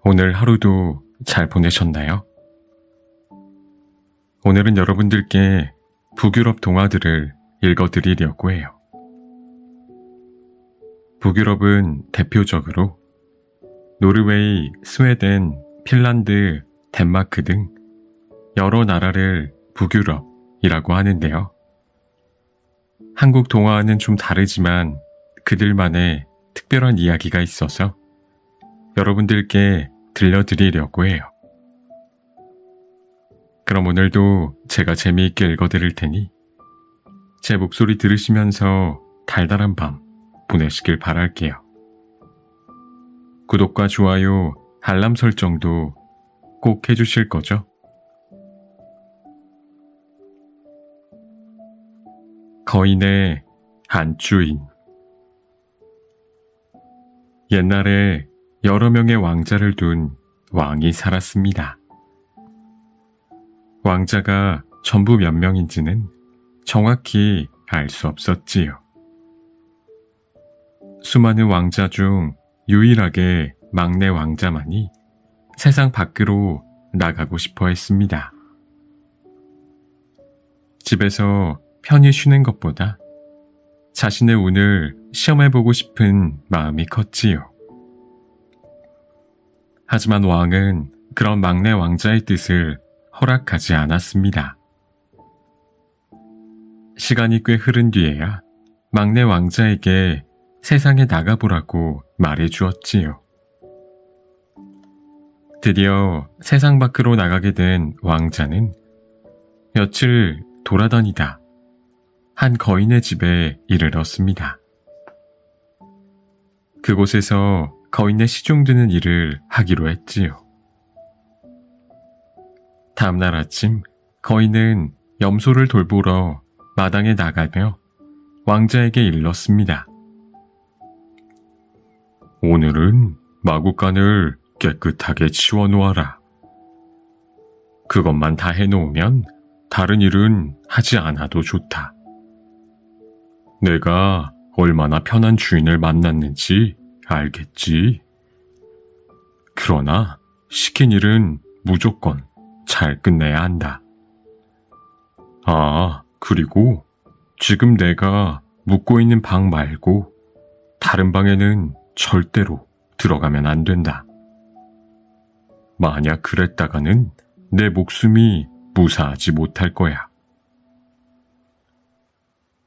오늘 하루도 잘 보내셨나요? 오늘은 여러분들께 북유럽 동화들을 읽어드리려고 해요. 북유럽은 대표적으로 노르웨이, 스웨덴, 핀란드, 덴마크 등 여러 나라를 북유럽이라고 하는데요. 한국 동화와는 좀 다르지만 그들만의 특별한 이야기가 있어서 여러분들께 들려드리려고 해요. 그럼 오늘도 제가 재미있게 읽어드릴 테니 제 목소리 들으시면서 달달한 밤 보내시길 바랄게요. 구독과 좋아요, 알람 설정도 꼭 해주실 거죠? 거인의 안주인. 옛날에 여러 명의 왕자를 둔 왕이 살았습니다. 왕자가 전부 몇 명인지는 정확히 알 수 없었지요. 수많은 왕자 중 유일하게 막내 왕자만이 세상 밖으로 나가고 싶어 했습니다. 집에서 편히 쉬는 것보다 자신의 운을 시험해보고 싶은 마음이 컸지요. 하지만 왕은 그런 막내 왕자의 뜻을 허락하지 않았습니다. 시간이 꽤 흐른 뒤에야 막내 왕자에게 세상에 나가보라고 말해주었지요. 드디어 세상 밖으로 나가게 된 왕자는 며칠 돌아다니다 한 거인의 집에 이르렀습니다. 그곳에서 거인의 시중드는 일을 하기로 했지요. 다음날 아침 거인은 염소를 돌보러 마당에 나가며 왕자에게 일렀습니다. 오늘은 마구간을 깨끗하게 치워놓아라. 그것만 다 해놓으면 다른 일은 하지 않아도 좋다. 내가 얼마나 편한 주인을 만났는지 알겠지? 그러나 시킨 일은 무조건 잘 끝내야 한다. 아, 그리고 지금 내가 묵고 있는 방 말고 다른 방에는 절대로 들어가면 안 된다. 만약 그랬다가는 내 목숨이 무사하지 못할 거야.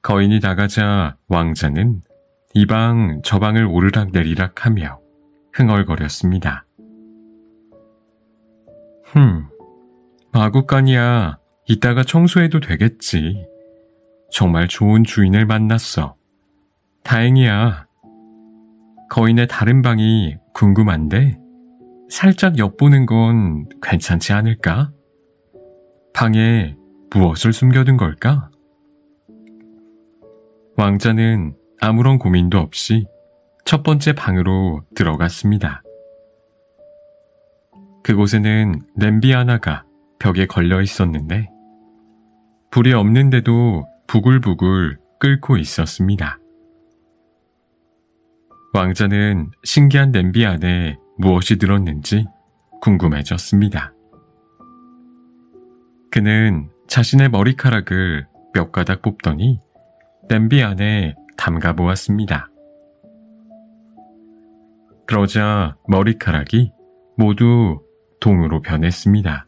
거인이 나가자 왕자는 이 방 저 방을 오르락내리락 하며 흥얼거렸습니다. 마구간이야. 이따가 청소해도 되겠지. 정말 좋은 주인을 만났어. 다행이야. 거인의 다른 방이 궁금한데 살짝 엿보는 건 괜찮지 않을까? 방에 무엇을 숨겨둔 걸까? 왕자는 아무런 고민도 없이 첫 번째 방으로 들어갔습니다. 그곳에는 냄비 하나가 벽에 걸려 있었는데 불이 없는데도 부글부글 끓고 있었습니다. 왕자는 신기한 냄비 안에 무엇이 들었는지 궁금해졌습니다. 그는 자신의 머리카락을 몇 가닥 뽑더니 냄비 안에 담가 보았습니다. 그러자 머리카락이 모두 동으로 변했습니다.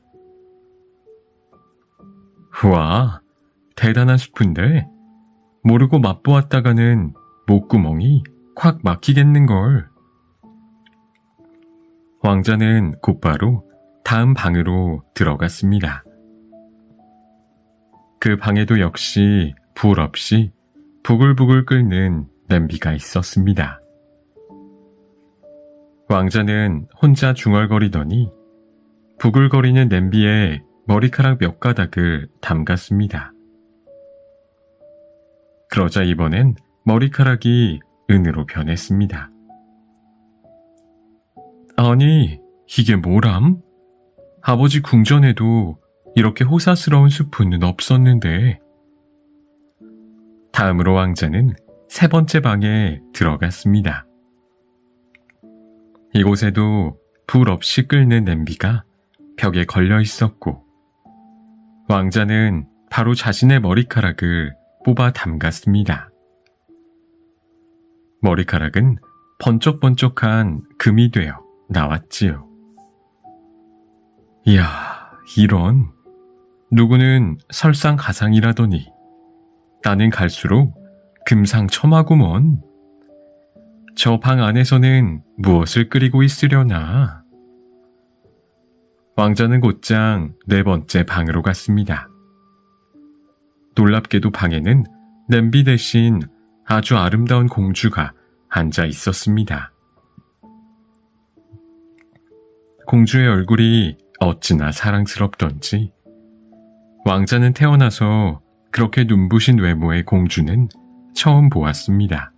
우와, 대단한 수프인데 모르고 맛보았다가는 목구멍이 콱 막히겠는걸. 왕자는 곧바로 다음 방으로 들어갔습니다. 그 방에도 역시 불 없이 부글부글 끓는 냄비가 있었습니다. 왕자는 혼자 중얼거리더니 부글거리는 냄비에 머리카락 몇 가닥을 담갔습니다. 그러자 이번엔 머리카락이 은으로 변했습니다. 아니, 이게 뭐람? 아버지 궁전에도 이렇게 호사스러운 수프는 없었는데. 다음으로 왕자는 세 번째 방에 들어갔습니다. 이곳에도 불 없이 끓는 냄비가 벽에 걸려 있었고, 왕자는 바로 자신의 머리카락을 뽑아 담갔습니다. 머리카락은 번쩍번쩍한 금이 되어 나왔지요. 이야, 이런. 누구는 설상가상이라더니 나는 갈수록 금상첨화구먼. 저 방 안에서는 무엇을 끓이고 있으려나. 왕자는 곧장 4번째 방으로 갔습니다. 놀랍게도 방에는 냄비 대신 아주 아름다운 공주가 앉아 있었습니다. 공주의 얼굴이 어찌나 사랑스럽던지 왕자는 태어나서 그렇게 눈부신 외모의 공주는 처음 보았습니다.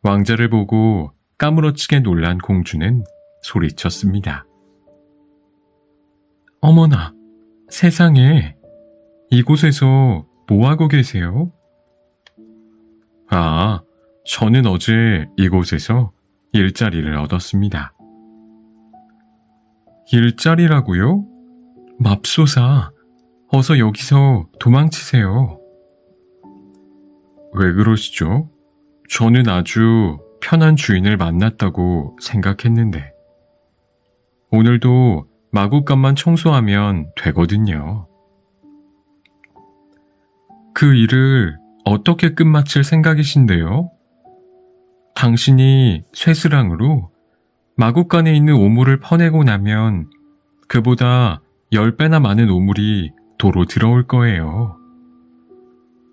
왕자를 보고 까무러치게 놀란 공주는 소리쳤습니다. 어머나, 세상에, 이곳에서 뭐하고 계세요? 아, 저는 어제 이곳에서 일자리를 얻었습니다. 일자리라고요? 맙소사, 어서 여기서 도망치세요. 왜 그러시죠? 저는 아주 편한 주인을 만났다고 생각했는데 오늘도 마구간만 청소하면 되거든요. 그 일을 어떻게 끝마칠 생각이신데요? 당신이 쇠스랑으로 마구간에 있는 오물을 퍼내고 나면 그보다 10배나 많은 오물이 도로 들어올 거예요.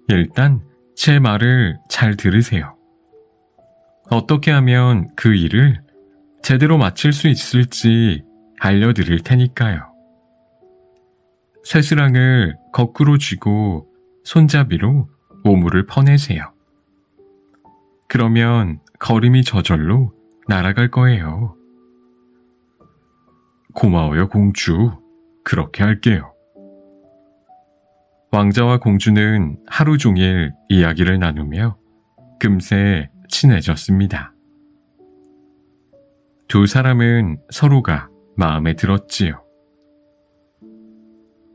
일단 제 말을 잘 들으세요. 어떻게 하면 그 일을 제대로 마칠 수 있을지 알려드릴 테니까요. 쇠스랑을 거꾸로 쥐고 손잡이로 오물을 퍼내세요. 그러면 걸음이 저절로 날아갈 거예요. 고마워요, 공주. 그렇게 할게요. 왕자와 공주는 하루 종일 이야기를 나누며 금세 친해졌습니다. 두 사람은 서로가 마음에 들었지요.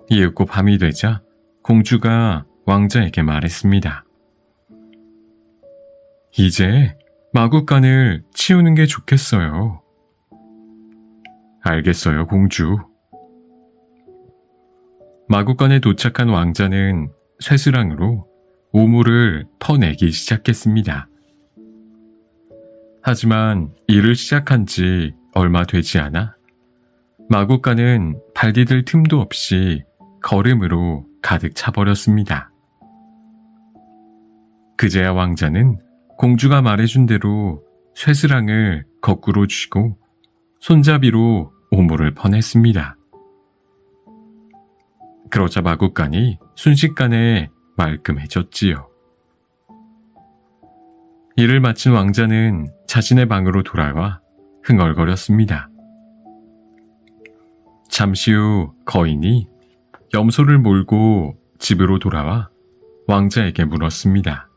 이윽고 밤이 되자 공주가 왕자에게 말했습니다. 이제 마구간을 치우는 게 좋겠어요. 알겠어요, 공주. 마구간에 도착한 왕자는 쇠스랑으로 오물을 퍼내기 시작했습니다. 하지만 일을 시작한 지 얼마 되지 않아 마구간은 발 디딜 틈도 없이 걸음으로 가득 차버렸습니다. 그제야 왕자는 공주가 말해준 대로 쇠스랑을 거꾸로 쥐고 손잡이로 오물을 퍼냈습니다. 그러자 마구간이 순식간에 말끔해졌지요. 일을 마친 왕자는 자신의 방으로 돌아와 흥얼거렸습니다. 잠시 후 거인이 염소를 몰고 집으로 돌아와 왕자에게 물었습니다.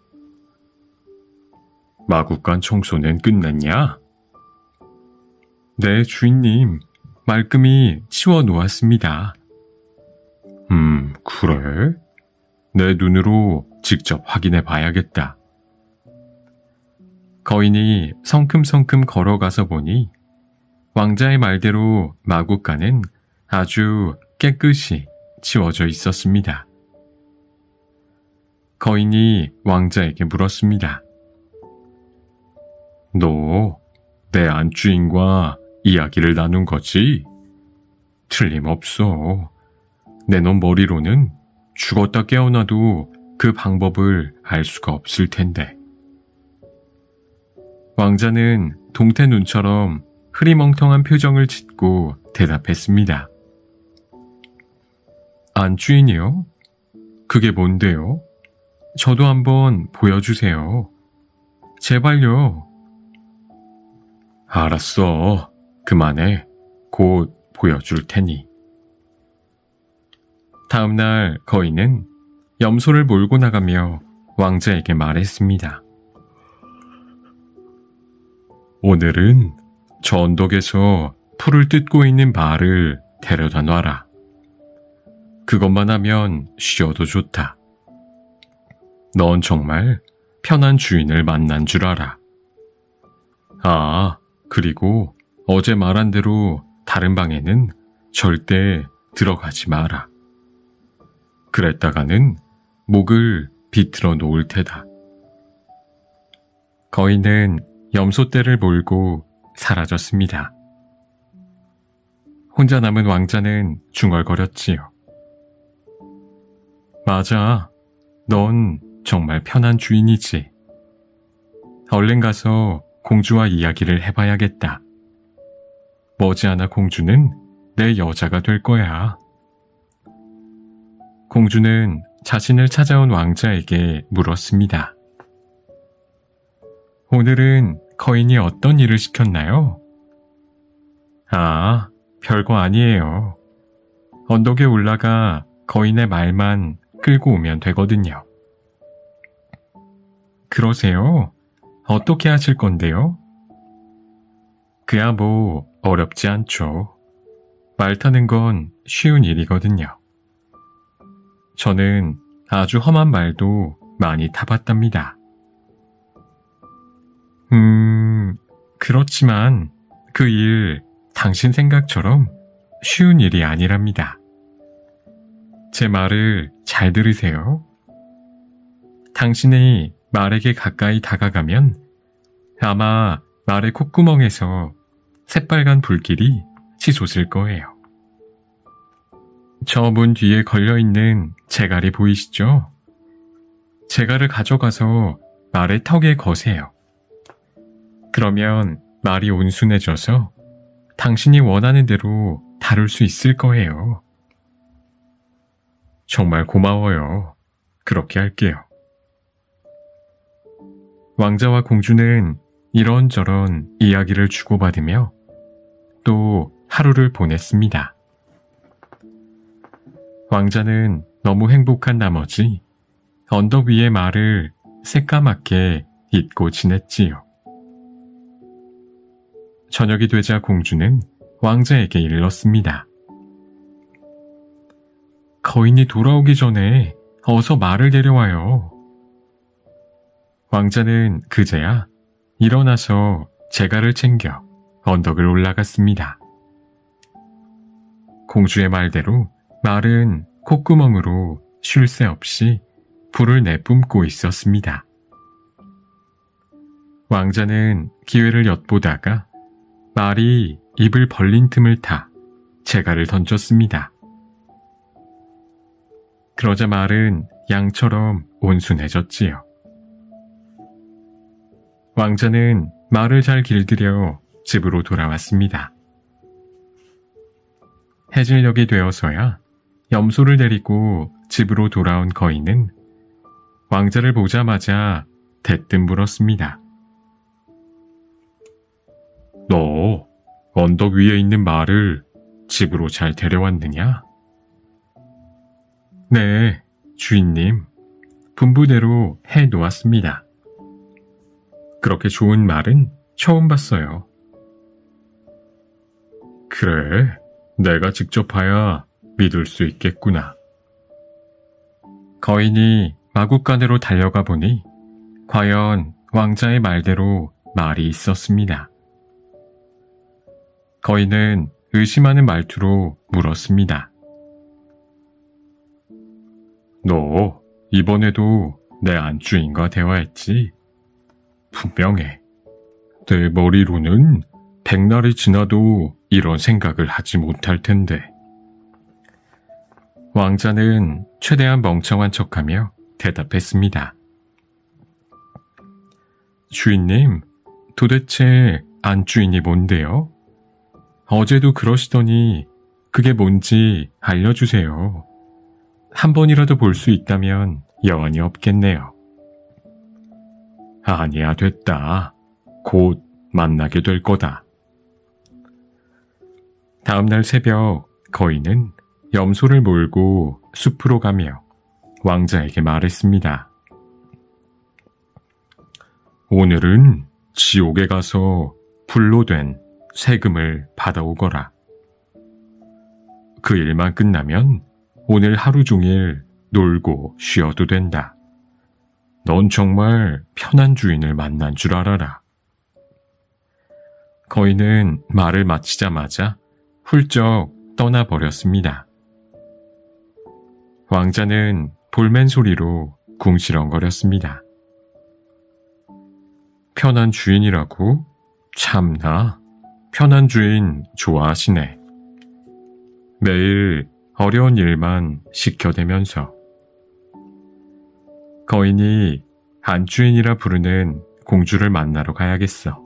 마구간 청소는 끝났냐? 네, 주인님. 말끔히 치워 놓았습니다. 그래? 내 눈으로 직접 확인해 봐야겠다. 거인이 성큼성큼 걸어가서 보니 왕자의 말대로 마구간은 아주 깨끗이 치워져 있었습니다. 거인이 왕자에게 물었습니다. 너 내 안주인과 이야기를 나눈 거지? 틀림없어. 내 놈 머리로는 죽었다 깨어나도 그 방법을 알 수가 없을 텐데. 왕자는 동태 눈처럼 흐리멍텅한 표정을 짓고 대답했습니다. 안주인이요? 그게 뭔데요? 저도 한번 보여주세요. 제발요. 알았어. 그만해. 곧 보여줄 테니. 다음날 거인은 염소를 몰고 나가며 왕자에게 말했습니다. 오늘은 저 언덕에서 풀을 뜯고 있는 말을 데려다 놔라. 그것만 하면 쉬어도 좋다. 넌 정말 편한 주인을 만난 줄 알아. 아, 그리고 어제 말한 대로 다른 방에는 절대 들어가지 마라. 그랬다가는 목을 비틀어 놓을 테다. 거인은 염소떼를 몰고 사라졌습니다. 혼자 남은 왕자는 중얼거렸지요. 맞아, 넌 정말 편한 주인이지. 얼른 가서 공주와 이야기를 해봐야겠다. 머지않아 공주는 내 여자가 될 거야. 공주는 자신을 찾아온 왕자에게 물었습니다. 오늘은 거인이 어떤 일을 시켰나요? 아, 별거 아니에요. 언덕에 올라가 거인의 말만 끌고 오면 되거든요. 그러세요? 어떻게 하실 건데요? 그야 뭐 어렵지 않죠. 말 타는 건 쉬운 일이거든요. 저는 아주 험한 말도 많이 타봤답니다. 그렇지만 그 일 당신 생각처럼 쉬운 일이 아니랍니다. 제 말을 잘 들으세요. 당신이 말에게 가까이 다가가면 아마 말의 콧구멍에서 새빨간 불길이 치솟을 거예요. 저 문 뒤에 걸려있는 재갈이 보이시죠? 재갈을 가져가서 말의 턱에 거세요. 그러면 말이 온순해져서 당신이 원하는 대로 다룰 수 있을 거예요. 정말 고마워요. 그렇게 할게요. 왕자와 공주는 이런저런 이야기를 주고받으며 또 하루를 보냈습니다. 왕자는 너무 행복한 나머지 언덕 위의 말을 새까맣게 잊고 지냈지요. 저녁이 되자 공주는 왕자에게 일렀습니다. 거인이 돌아오기 전에 어서 말을 데려와요. 왕자는 그제야 일어나서 재갈을 챙겨 언덕을 올라갔습니다. 공주의 말대로 말은 콧구멍으로 쉴 새 없이 불을 내뿜고 있었습니다. 왕자는 기회를 엿보다가 말이 입을 벌린 틈을 타 재갈을 던졌습니다. 그러자 말은 양처럼 온순해졌지요. 왕자는 말을 잘 길들여 집으로 돌아왔습니다. 해질녘이 되어서야 염소를 데리고 집으로 돌아온 거인은 왕자를 보자마자 대뜸 물었습니다. 너 언덕 위에 있는 말을 집으로 잘 데려왔느냐? 네, 주인님. 분부대로 해 놓았습니다. 그렇게 좋은 말은 처음 봤어요. 그래, 내가 직접 봐야 믿을 수 있겠구나. 거인이 마구간으로 달려가 보니 과연 왕자의 말대로 말이 있었습니다. 거인은 의심하는 말투로 물었습니다. 너 이번에도 내 안주인과 대화했지? 분명해. 내 머리로는 백날이 지나도 이런 생각을 하지 못할 텐데. 왕자는 최대한 멍청한 척하며 대답했습니다. 주인님, 도대체 안주인이 뭔데요? 어제도 그러시더니 그게 뭔지 알려주세요. 한 번이라도 볼 수 있다면 여한이 없겠네요. 아니야, 됐다. 곧 만나게 될 거다. 다음날 새벽 거인은 염소를 몰고 숲으로 가며 왕자에게 말했습니다. 오늘은 지옥에 가서 불로 된 세금을 받아오거라. 그 일만 끝나면 오늘 하루 종일 놀고 쉬어도 된다. 넌 정말 편한 주인을 만난 줄 알아라. 거인은 말을 마치자마자 훌쩍 떠나버렸습니다. 왕자는 볼멘 소리로 궁시렁거렸습니다. 편한 주인이라고? 참나, 편한 주인 좋아하시네. 매일 어려운 일만 시켜대면서. 거인이 안주인이라 부르는 공주를 만나러 가야겠어.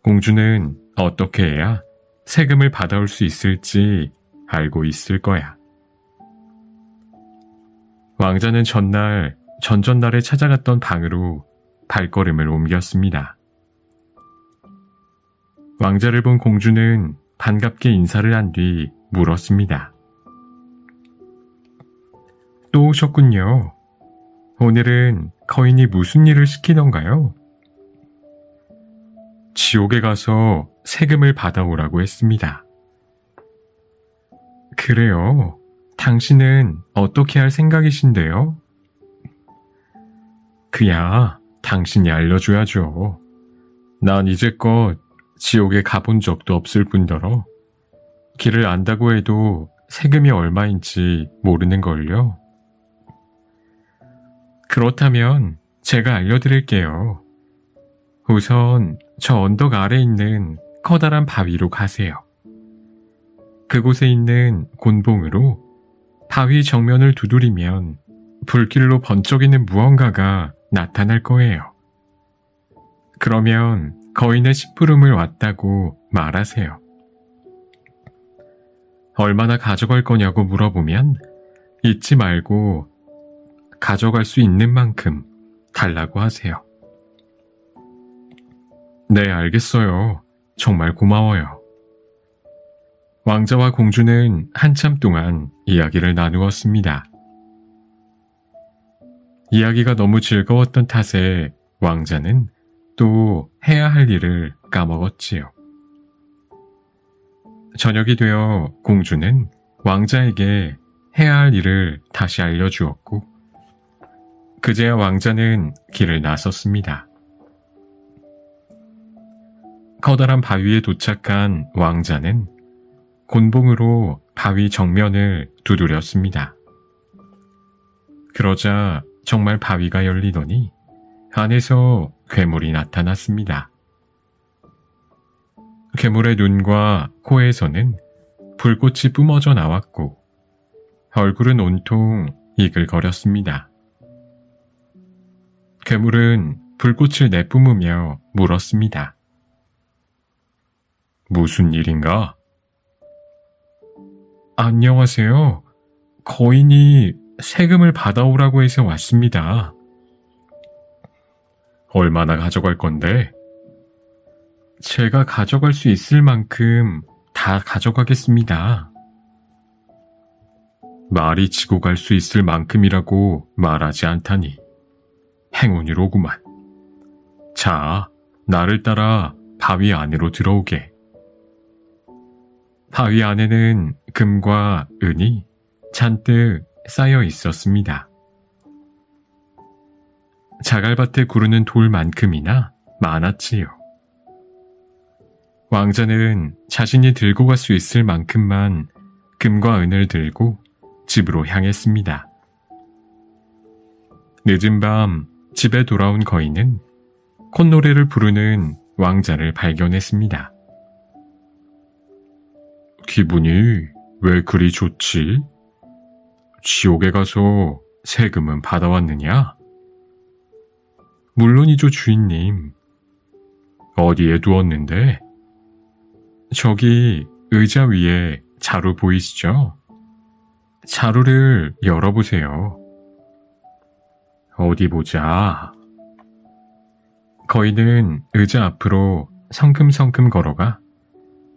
공주는 어떻게 해야 세금을 받아올 수 있을지 알고 있을 거야. 왕자는 전전날에 찾아갔던 방으로 발걸음을 옮겼습니다. 왕자를 본 공주는 반갑게 인사를 한 뒤 물었습니다. 또 오셨군요. 오늘은 거인이 무슨 일을 시키던가요? 지옥에 가서 세금을 받아오라고 했습니다. 그래요? 당신은 어떻게 할 생각이신데요? 그야 당신이 알려줘야죠. 난 이제껏 지옥에 가본 적도 없을 뿐더러 길을 안다고 해도 세금이 얼마인지 모르는걸요. 그렇다면 제가 알려드릴게요. 우선 저 언덕 아래에 있는 커다란 바위로 가세요. 그곳에 있는 곤봉으로 바위 정면을 두드리면 불길로 번쩍이는 무언가가 나타날 거예요. 그러면 거인의 심부름을 왔다고 말하세요. 얼마나 가져갈 거냐고 물어보면 잊지 말고 가져갈 수 있는 만큼 달라고 하세요. 네, 알겠어요. 정말 고마워요. 왕자와 공주는 한참 동안 이야기를 나누었습니다. 이야기가 너무 즐거웠던 탓에 왕자는 또 해야 할 일을 까먹었지요. 저녁이 되어 공주는 왕자에게 해야 할 일을 다시 알려주었고 그제야 왕자는 길을 나섰습니다. 커다란 바위에 도착한 왕자는 곤봉으로 바위 정면을 두드렸습니다. 그러자 정말 바위가 열리더니 안에서 괴물이 나타났습니다. 괴물의 눈과 코에서는 불꽃이 뿜어져 나왔고 얼굴은 온통 이글거렸습니다. 괴물은 불꽃을 내뿜으며 물었습니다. 무슨 일인가? 안녕하세요. 거인이 세금을 받아오라고 해서 왔습니다. 얼마나 가져갈 건데? 제가 가져갈 수 있을 만큼 다 가져가겠습니다. 말이 지고 갈 수 있을 만큼이라고 말하지 않다니 행운이로구만. 자, 나를 따라 바위 안으로 들어오게. 바위 안에는 금과 은이 잔뜩 쌓여 있었습니다. 자갈밭에 구르는 돌만큼이나 많았지요. 왕자는 자신이 들고 갈 수 있을 만큼만 금과 은을 들고 집으로 향했습니다. 늦은 밤 집에 돌아온 거인은 콧노래를 부르는 왕자를 발견했습니다. 기분이 왜 그리 좋지? 지옥에 가서 세금은 받아왔느냐? 물론이죠, 주인님. 어디에 두었는데? 저기 의자 위에 자루 보이시죠? 자루를 열어보세요. 어디 보자. 거인은 의자 앞으로 성큼성큼 걸어가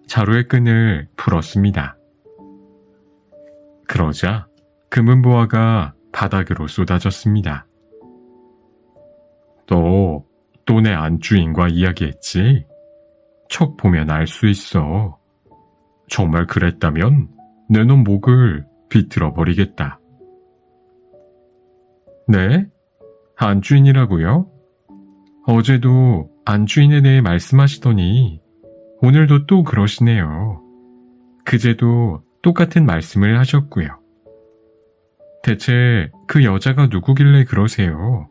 자루의 끈을 풀었습니다. 그러자 금은보화가 바닥으로 쏟아졌습니다. 또 내 안주인과 이야기했지? 척 보면 알 수 있어. 정말 그랬다면 내 놈 목을 비틀어 버리겠다. 네? 안주인이라고요? 어제도 안주인에 대해 말씀하시더니 오늘도 또 그러시네요. 그제도 똑같은 말씀을 하셨고요. 대체 그 여자가 누구길래 그러세요?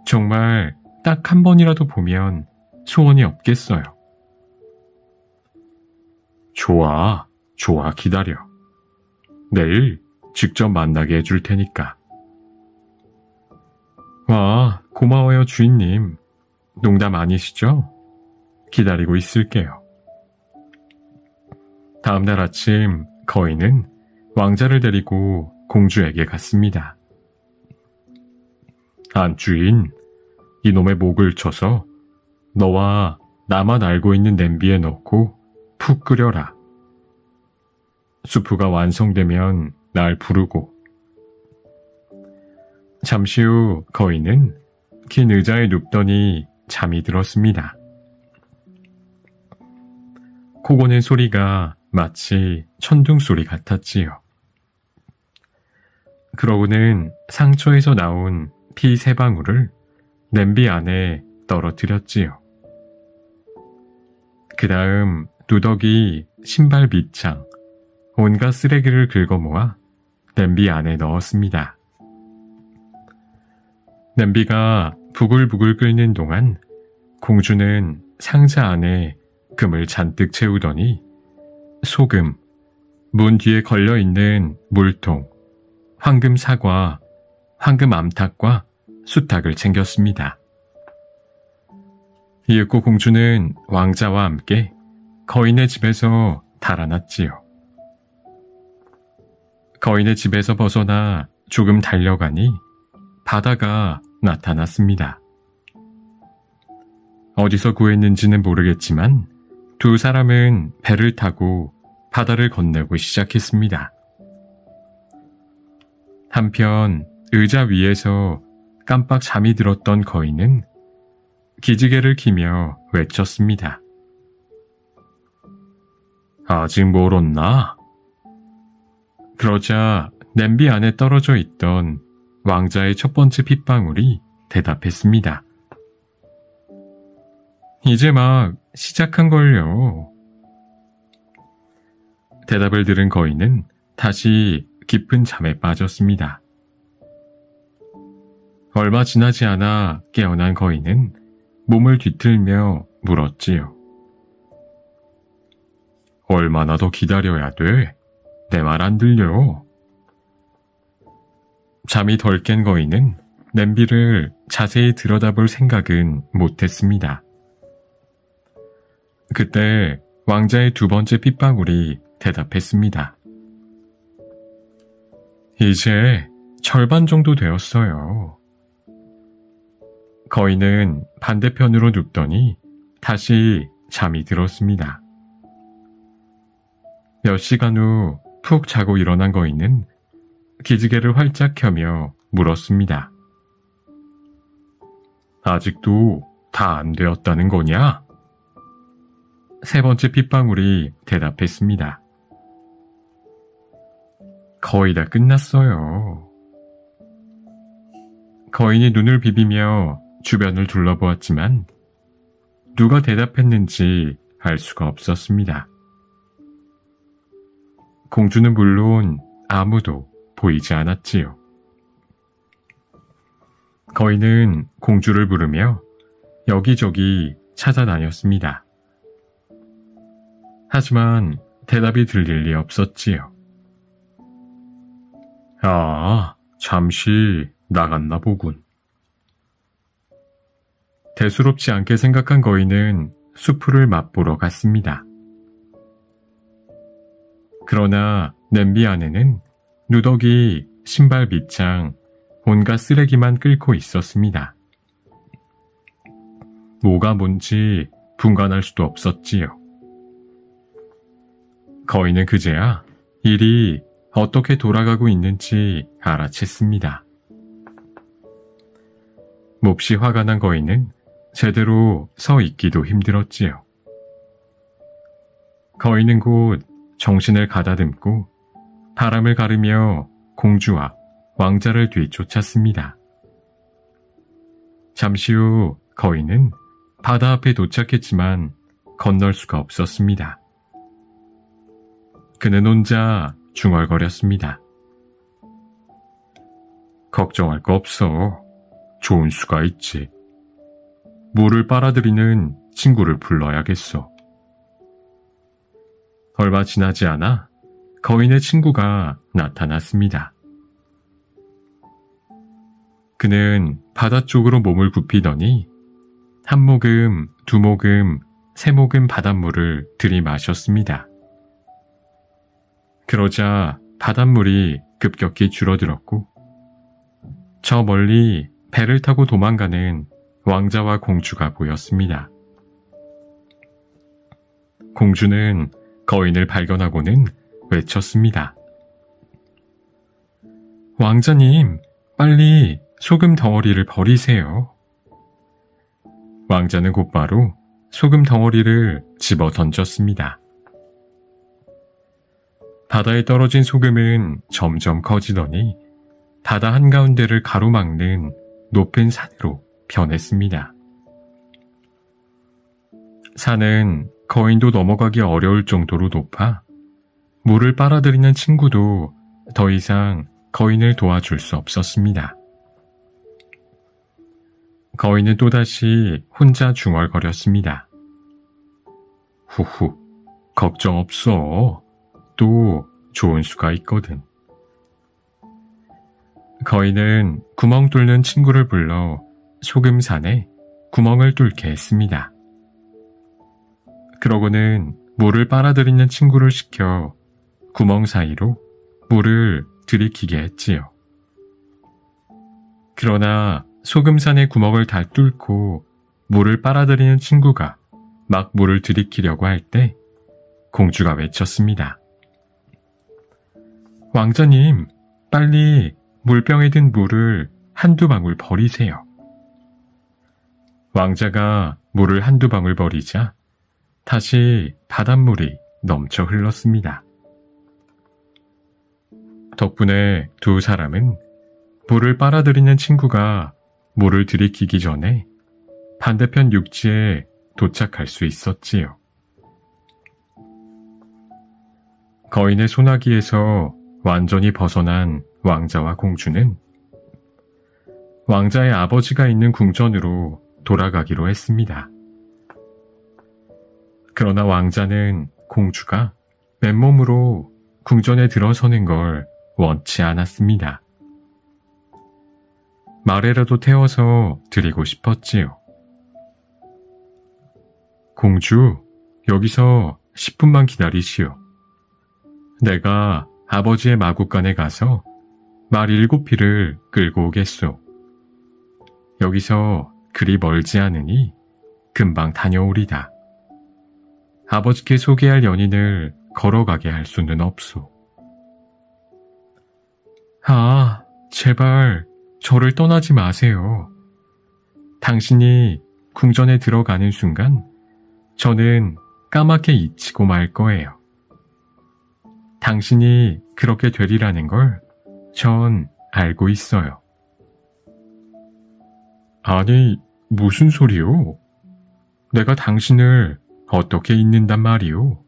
정말 딱 한 번이라도 보면 소원이 없겠어요. 좋아, 기다려. 내일 직접 만나게 해줄 테니까. 와, 고마워요, 주인님. 농담 아니시죠? 기다리고 있을게요. 다음 날 아침 거인은 왕자를 데리고 공주에게 갔습니다. 안주인, 이놈의 목을 쳐서 너와 나만 알고 있는 냄비에 넣고 푹 끓여라. 수프가 완성되면 날 부르고. 잠시 후 거인은 긴 의자에 눕더니 잠이 들었습니다. 코 고는 소리가 마치 천둥 소리 같았지요. 그러고는 상처에서 나온 피 3방울을 냄비 안에 떨어뜨렸지요. 그 다음 누더기, 신발 밑창, 온갖 쓰레기를 긁어모아 냄비 안에 넣었습니다. 냄비가 부글부글 끓는 동안 공주는 상자 안에 금을 잔뜩 채우더니 소금, 문 뒤에 걸려있는 물통, 황금 사과, 황금 암탉과 수탉을 챙겼습니다. 이윽고 공주는 왕자와 함께 거인의 집에서 달아났지요. 거인의 집에서 벗어나 조금 달려가니 바다가 나타났습니다. 어디서 구했는지는 모르겠지만 두 사람은 배를 타고 바다를 건너고 시작했습니다. 한편 의자 위에서 깜빡 잠이 들었던 거인은 기지개를 키며 외쳤습니다. 아직 멀었나? 그러자 냄비 안에 떨어져 있던 왕자의 첫 번째 핏방울이 대답했습니다. 이제 막 시작한걸요. 대답을 들은 거인은 다시 깊은 잠에 빠졌습니다. 얼마 지나지 않아 깨어난 거인은 몸을 뒤틀며 물었지요. 얼마나 더 기다려야 돼? 내 말 안 들려. 잠이 덜 깬 거인은 냄비를 자세히 들여다볼 생각은 못했습니다. 그때 왕자의 두 번째 핏방울이 대답했습니다. 이제 절반 정도 되었어요. 거인은 반대편으로 눕더니 다시 잠이 들었습니다. 몇 시간 후 푹 자고 일어난 거인은 기지개를 활짝 켜며 물었습니다. 아직도 다 안 되었다는 거냐? 세 번째 핏방울이 대답했습니다. 거의 다 끝났어요. 거인이 눈을 비비며 주변을 둘러보았지만 누가 대답했는지 알 수가 없었습니다. 공주는 물론 아무도 보이지 않았지요. 거인은 공주를 부르며 여기저기 찾아다녔습니다. 하지만 대답이 들릴 리 없었지요. 아, 잠시 나갔나 보군. 대수롭지 않게 생각한 거인은 수프를 맛보러 갔습니다. 그러나 냄비 안에는 누더기, 신발 밑창, 온갖 쓰레기만 끓고 있었습니다. 뭐가 뭔지 분간할 수도 없었지요. 거인은 그제야 일이 어떻게 돌아가고 있는지 알아챘습니다. 몹시 화가 난 거인은 제대로 서 있기도 힘들었지요. 거인은 곧 정신을 가다듬고 바람을 가르며 공주와 왕자를 뒤쫓았습니다. 잠시 후 거인은 바다 앞에 도착했지만 건널 수가 없었습니다. 그는 혼자 중얼거렸습니다. 걱정할 거 없어. 좋은 수가 있지. 물을 빨아들이는 친구를 불러야겠어. 얼마 지나지 않아 거인의 친구가 나타났습니다. 그는 바다 쪽으로 몸을 굽히더니 한 모금, 두 모금, 세 모금 바닷물을 들이마셨습니다. 그러자 바닷물이 급격히 줄어들었고 저 멀리 배를 타고 도망가는 왕자와 공주가 보였습니다. 공주는 거인을 발견하고는 외쳤습니다. 왕자님, 빨리 소금 덩어리를 버리세요. 왕자는 곧바로 소금 덩어리를 집어 던졌습니다. 바다에 떨어진 소금은 점점 커지더니 바다 한가운데를 가로막는 높은 산으로 변했습니다. 산은 거인도 넘어가기 어려울 정도로 높아 물을 빨아들이는 친구도 더 이상 거인을 도와줄 수 없었습니다. 거인은 또다시 혼자 중얼거렸습니다. 후후, 걱정 없어. 또 좋은 수가 있거든. 거인은 구멍 뚫는 친구를 불러 소금산에 구멍을 뚫게 했습니다. 그러고는 물을 빨아들이는 친구를 시켜 구멍 사이로 물을 들이키게 했지요. 그러나 소금산의 구멍을 다 뚫고 물을 빨아들이는 친구가 막 물을 들이키려고 할 때 공주가 외쳤습니다. 왕자님, 빨리 물병에 든 물을 한두 방울 버리세요. 왕자가 물을 한두 방울 버리자 다시 바닷물이 넘쳐 흘렀습니다. 덕분에 두 사람은 물을 빨아들이는 친구가 물을 들이키기 전에 반대편 육지에 도착할 수 있었지요. 거인의 소나기에서 완전히 벗어난 왕자와 공주는 왕자의 아버지가 있는 궁전으로 돌아가기로 했습니다. 그러나 왕자는 공주가 맨몸으로 궁전에 들어서는 걸 원치 않았습니다. 말에라도 태워서 드리고 싶었지요. 공주, 여기서 10분만 기다리시오. 내가 아버지의 마구간에 가서 말 7피를 끌고 오겠소. 여기서 그리 멀지 않으니 금방 다녀오리다. 아버지께 소개할 연인을 걸어가게 할 수는 없소. 아, 제발 저를 떠나지 마세요. 당신이 궁전에 들어가는 순간 저는 까맣게 잊히고 말 거예요. 당신이 그렇게 되리라는 걸 전 알고 있어요. 아니, 무슨 소리요? 내가 당신을 어떻게 잊는단 말이오?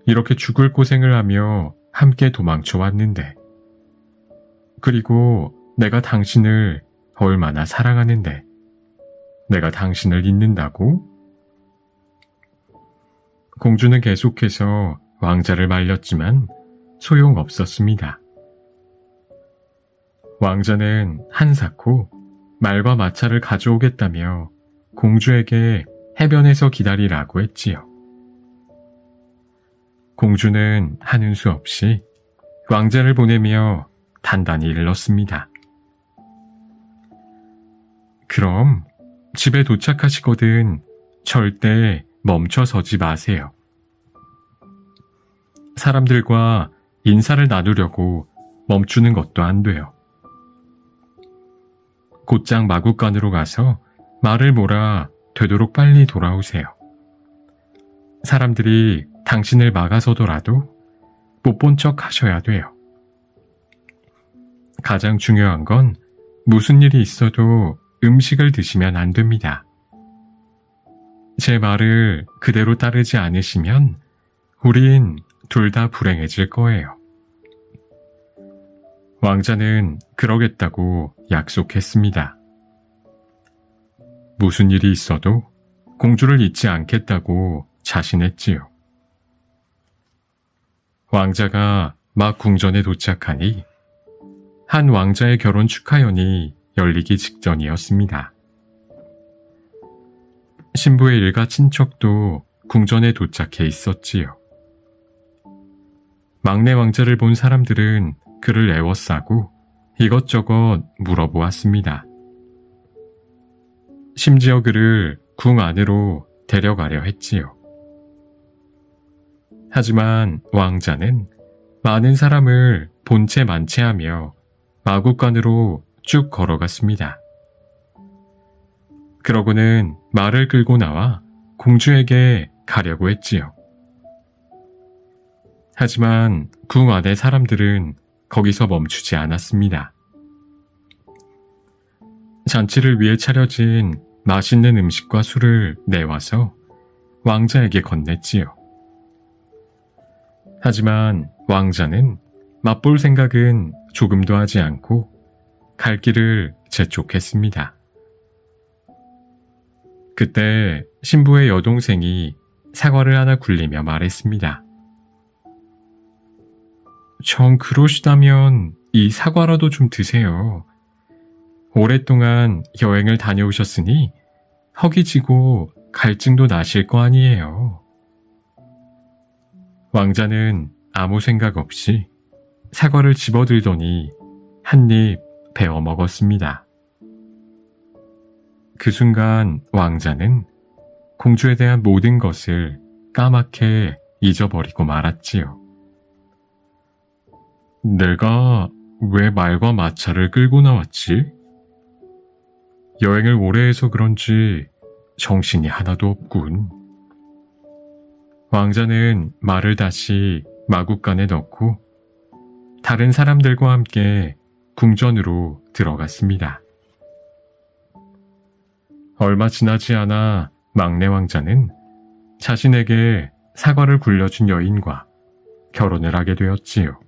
이렇게 죽을 고생을 하며 함께 도망쳐 왔는데, 그리고 내가 당신을 얼마나 사랑하는데, 내가 당신을 잊는다고? 공주는 계속해서 왕자를 말렸지만 소용없었습니다. 왕자는 한사코 말과 마차를 가져오겠다며 공주에게 해변에서 기다리라고 했지요. 공주는 하는 수 없이 왕자를 보내며 단단히 일렀습니다. 그럼 집에 도착하시거든 절대 멈춰서지 마세요. 사람들과 인사를 나누려고 멈추는 것도 안 돼요. 곧장 마구간으로 가서 말을 몰아 되도록 빨리 돌아오세요. 사람들이 당신을 막아서더라도 못 본 척 하셔야 돼요. 가장 중요한 건 무슨 일이 있어도 음식을 드시면 안 됩니다. 제 말을 그대로 따르지 않으시면 우린 둘 다 불행해질 거예요. 왕자는 그러겠다고 약속했습니다. 무슨 일이 있어도 공주를 잊지 않겠다고 자신했지요. 왕자가 막 궁전에 도착하니 한 왕자의 결혼 축하연이 열리기 직전이었습니다. 신부의 일가 친척도 궁전에 도착해 있었지요. 막내 왕자를 본 사람들은 그를 애워싸고 이것저것 물어보았습니다. 심지어 그를 궁 안으로 데려가려 했지요. 하지만 왕자는 많은 사람을 본체 만체하며 마국간으로 쭉 걸어갔습니다. 그러고는 말을 끌고 나와 공주에게 가려고 했지요. 하지만 궁 안의 사람들은 거기서 멈추지 않았습니다. 잔치를 위해 차려진 맛있는 음식과 술을 내와서 왕자에게 건넸지요. 하지만 왕자는 맛볼 생각은 조금도 하지 않고 갈 길을 재촉했습니다. 그때 신부의 여동생이 사과를 하나 굴리며 말했습니다. 정 그러시다면 이 사과라도 좀 드세요. 오랫동안 여행을 다녀오셨으니 허기지고 갈증도 나실 거 아니에요. 왕자는 아무 생각 없이 사과를 집어들더니 한 입 베어 먹었습니다. 그 순간 왕자는 공주에 대한 모든 것을 까맣게 잊어버리고 말았지요. 내가 왜 말과 마차를 끌고 나왔지? 여행을 오래 해서 그런지 정신이 하나도 없군. 왕자는 말을 다시 마구간에 넣고 다른 사람들과 함께 궁전으로 들어갔습니다. 얼마 지나지 않아 막내 왕자는 자신에게 사과를 굴려준 여인과 결혼을 하게 되었지요.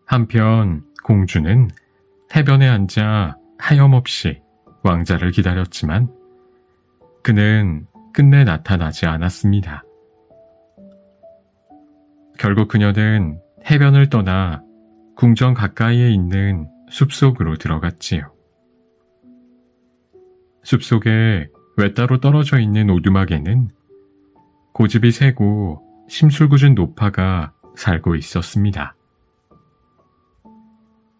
한편 공주는 해변에 앉아 하염없이 왕자를 기다렸지만 그는 끝내 나타나지 않았습니다. 결국 그녀는 해변을 떠나 궁전 가까이에 있는 숲속으로 들어갔지요. 숲속에 외따로 떨어져 있는 오두막에는 고집이 세고 심술궂은 노파가 살고 있었습니다.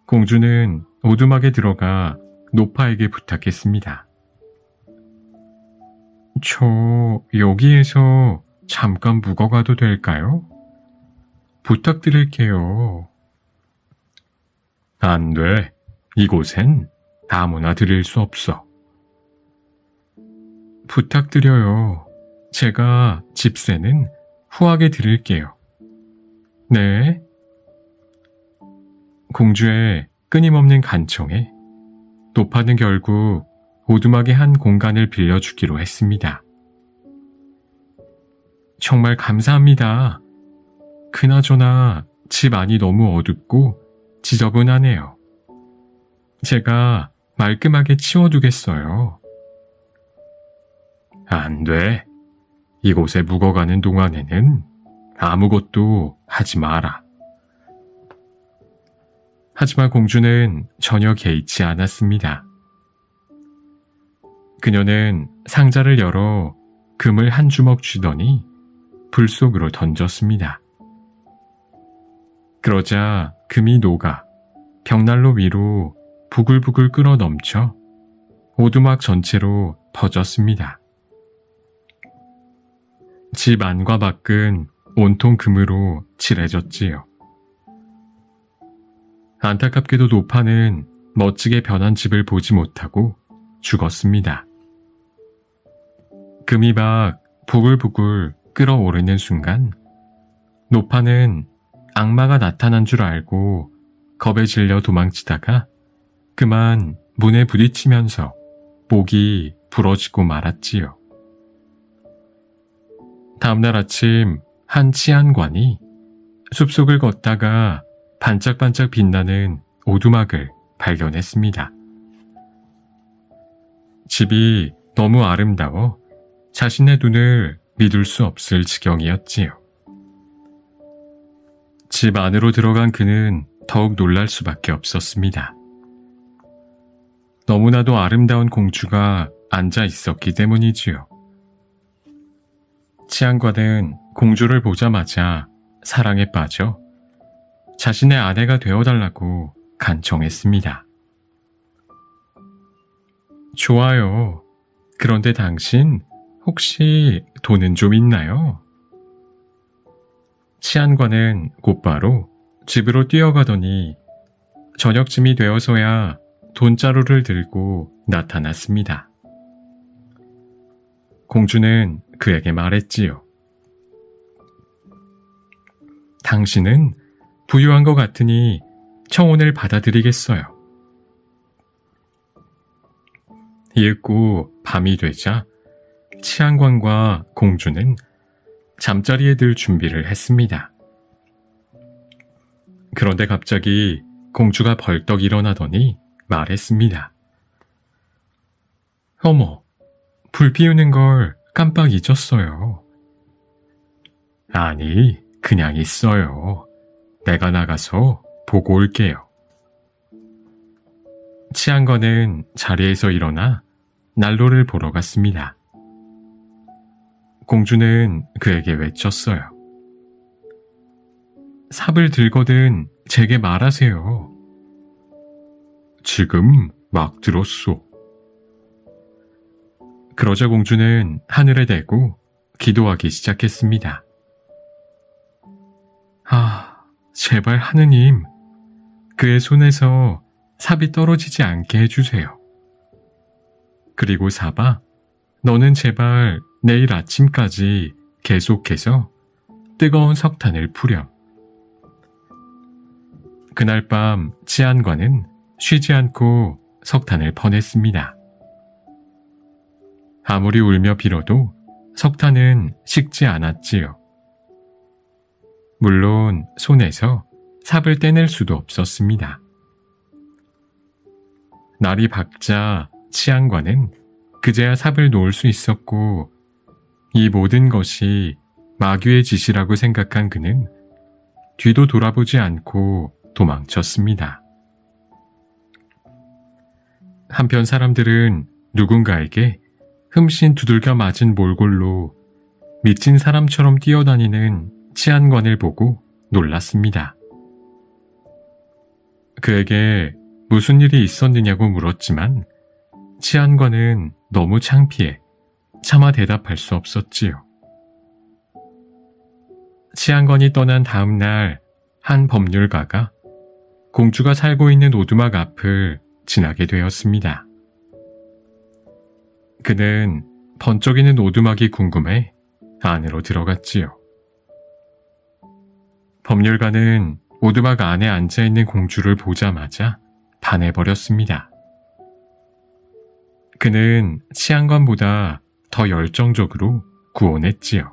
공주는 오두막에 들어가 노파에게 부탁했습니다. 저 여기에서 잠깐 묵어가도 될까요? 부탁드릴게요. 안 돼. 이곳엔 아무나 들일 수 없어. 부탁드려요. 제가 집세는 후하게 드릴게요. 네. 공주의 끊임없는 간청에 노파는 결국 오두막의 한 공간을 빌려주기로 했습니다. 정말 감사합니다. 그나저나 집 안이 너무 어둡고 지저분하네요. 제가 말끔하게 치워두겠어요. 안 돼. 이곳에 묵어가는 동안에는 아무것도 하지 마라. 하지만 공주는 전혀 개의치 않았습니다. 그녀는 상자를 열어 금을 한 주먹 쥐더니 불 속으로 던졌습니다. 그러자 금이 녹아 벽난로 위로 부글부글 끓어 넘쳐 오두막 전체로 퍼졌습니다. 집 안과 밖은 온통 금으로 칠해졌지요. 안타깝게도 노파는 멋지게 변한 집을 보지 못하고 죽었습니다. 금이 막 부글부글 끓어오르는 순간 노파는 악마가 나타난 줄 알고 겁에 질려 도망치다가 그만 문에 부딪히면서 목이 부러지고 말았지요. 다음날 아침 한 치안관이 숲속을 걷다가 반짝반짝 빛나는 오두막을 발견했습니다. 집이 너무 아름다워 자신의 눈을 믿을 수 없을 지경이었지요. 집 안으로 들어간 그는 더욱 놀랄 수밖에 없었습니다. 너무나도 아름다운 공주가 앉아 있었기 때문이지요. 치안관은 공주를 보자마자 사랑에 빠져 자신의 아내가 되어달라고 간청했습니다. 좋아요. 그런데 당신 혹시 돈은 좀 있나요? 치안관은 곧바로 집으로 뛰어가더니 저녁쯤이 되어서야 돈자루를 들고 나타났습니다. 공주는 그에게 말했지요. 당신은 부유한 것 같으니 청혼을 받아들이겠어요. 이윽고 밤이 되자 치안관과 공주는 잠자리에 들 준비를 했습니다. 그런데 갑자기 공주가 벌떡 일어나더니 말했습니다. 어머, 불 피우는 걸 깜빡 잊었어요. 아니, 그냥 있어요. 내가 나가서 보고 올게요. 치안관은 자리에서 일어나 난로를 보러 갔습니다. 공주는 그에게 외쳤어요. 삽을 들거든 제게 말하세요. 지금 막 들었소. 그러자 공주는 하늘에 대고 기도하기 시작했습니다. 아, 제발 하느님, 그의 손에서 삽이 떨어지지 않게 해주세요. 그리고 삽아, 너는 제발 내일 아침까지 계속해서 뜨거운 석탄을 뿌렴. 그날 밤 치안관은 쉬지 않고 석탄을 퍼냈습니다. 아무리 울며 빌어도 석탄은 식지 않았지요. 물론 손에서 삽을 떼낼 수도 없었습니다. 날이 밝자 치안관은 그제야 삽을 놓을 수 있었고 이 모든 것이 마귀의 짓이라고 생각한 그는 뒤도 돌아보지 않고 도망쳤습니다. 한편 사람들은 누군가에게 흠씬 두들겨 맞은 몰골로 미친 사람처럼 뛰어다니는 치안관을 보고 놀랐습니다. 그에게 무슨 일이 있었느냐고 물었지만 치안관은 너무 창피해 차마 대답할 수 없었지요. 치안관이 떠난 다음 날 한 법률가가 공주가 살고 있는 오두막 앞을 지나게 되었습니다. 그는 번쩍이는 오두막이 궁금해 안으로 들어갔지요. 법률가는 오두막 안에 앉아있는 공주를 보자마자 반해버렸습니다. 그는 치안관보다 더 열정적으로 구원했지요.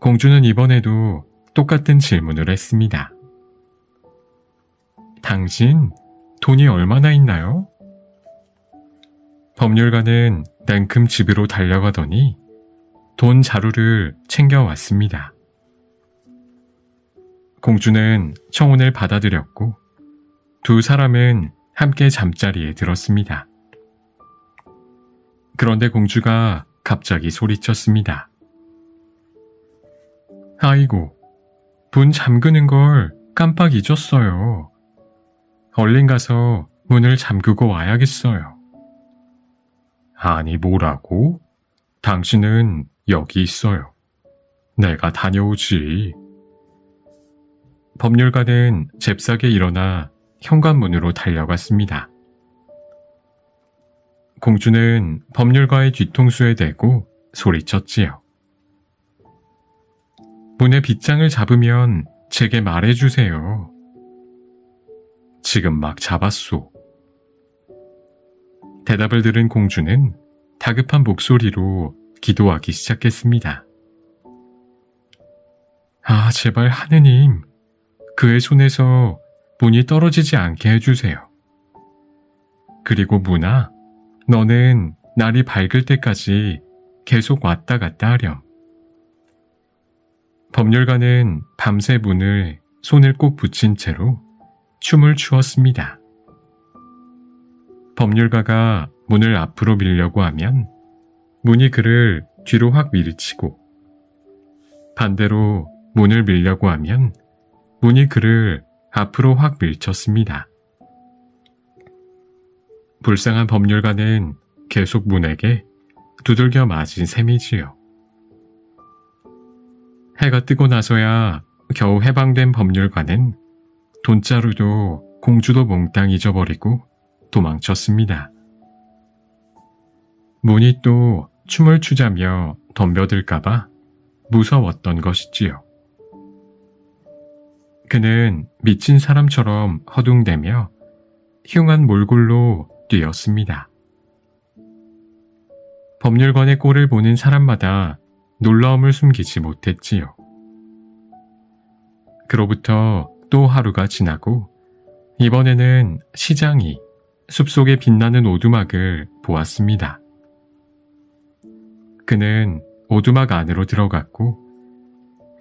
공주는 이번에도 똑같은 질문을 했습니다. 당신 돈이 얼마나 있나요? 법률가는 냉큼 집으로 달려가더니 돈 자루를 챙겨왔습니다. 공주는 청혼을 받아들였고 두 사람은 함께 잠자리에 들었습니다. 그런데 공주가 갑자기 소리쳤습니다. 아이고, 문 잠그는 걸 깜빡 잊었어요. 얼른 가서 문을 잠그고 와야겠어요. 아니, 뭐라고? 당신은 여기 있어요. 내가 다녀오지. 법률가는 잽싸게 일어나 현관문으로 달려갔습니다. 공주는 법률가의 뒤통수에 대고 소리쳤지요. 문의 빗장을 잡으면 제게 말해주세요. 지금 막 잡았소. 대답을 들은 공주는 다급한 목소리로 기도하기 시작했습니다. 아, 제발 하느님, 그의 손에서 문이 떨어지지 않게 해주세요. 그리고 문아, 너는 날이 밝을 때까지 계속 왔다 갔다 하렴. 법률가는 밤새 문을 손을 꼭 붙인 채로 춤을 추었습니다. 법률가가 문을 앞으로 밀려고 하면 문이 그를 뒤로 확 밀치고, 반대로 문을 밀려고 하면 문이 그를 앞으로 확 밀쳤습니다. 불쌍한 법률가는 계속 문에게 두들겨 맞은 셈이지요. 해가 뜨고 나서야 겨우 해방된 법률가는 돈자루도 공주도 몽땅 잊어버리고 도망쳤습니다. 문이 또 춤을 추자며 덤벼들까봐 무서웠던 것이지요. 그는 미친 사람처럼 허둥대며 흉한 몰골로 뛰었습니다. 법률관의 꼴을 보는 사람마다 놀라움을 숨기지 못했지요. 그로부터 또 하루가 지나고 이번에는 시장이 숲속에 빛나는 오두막을 보았습니다. 그는 오두막 안으로 들어갔고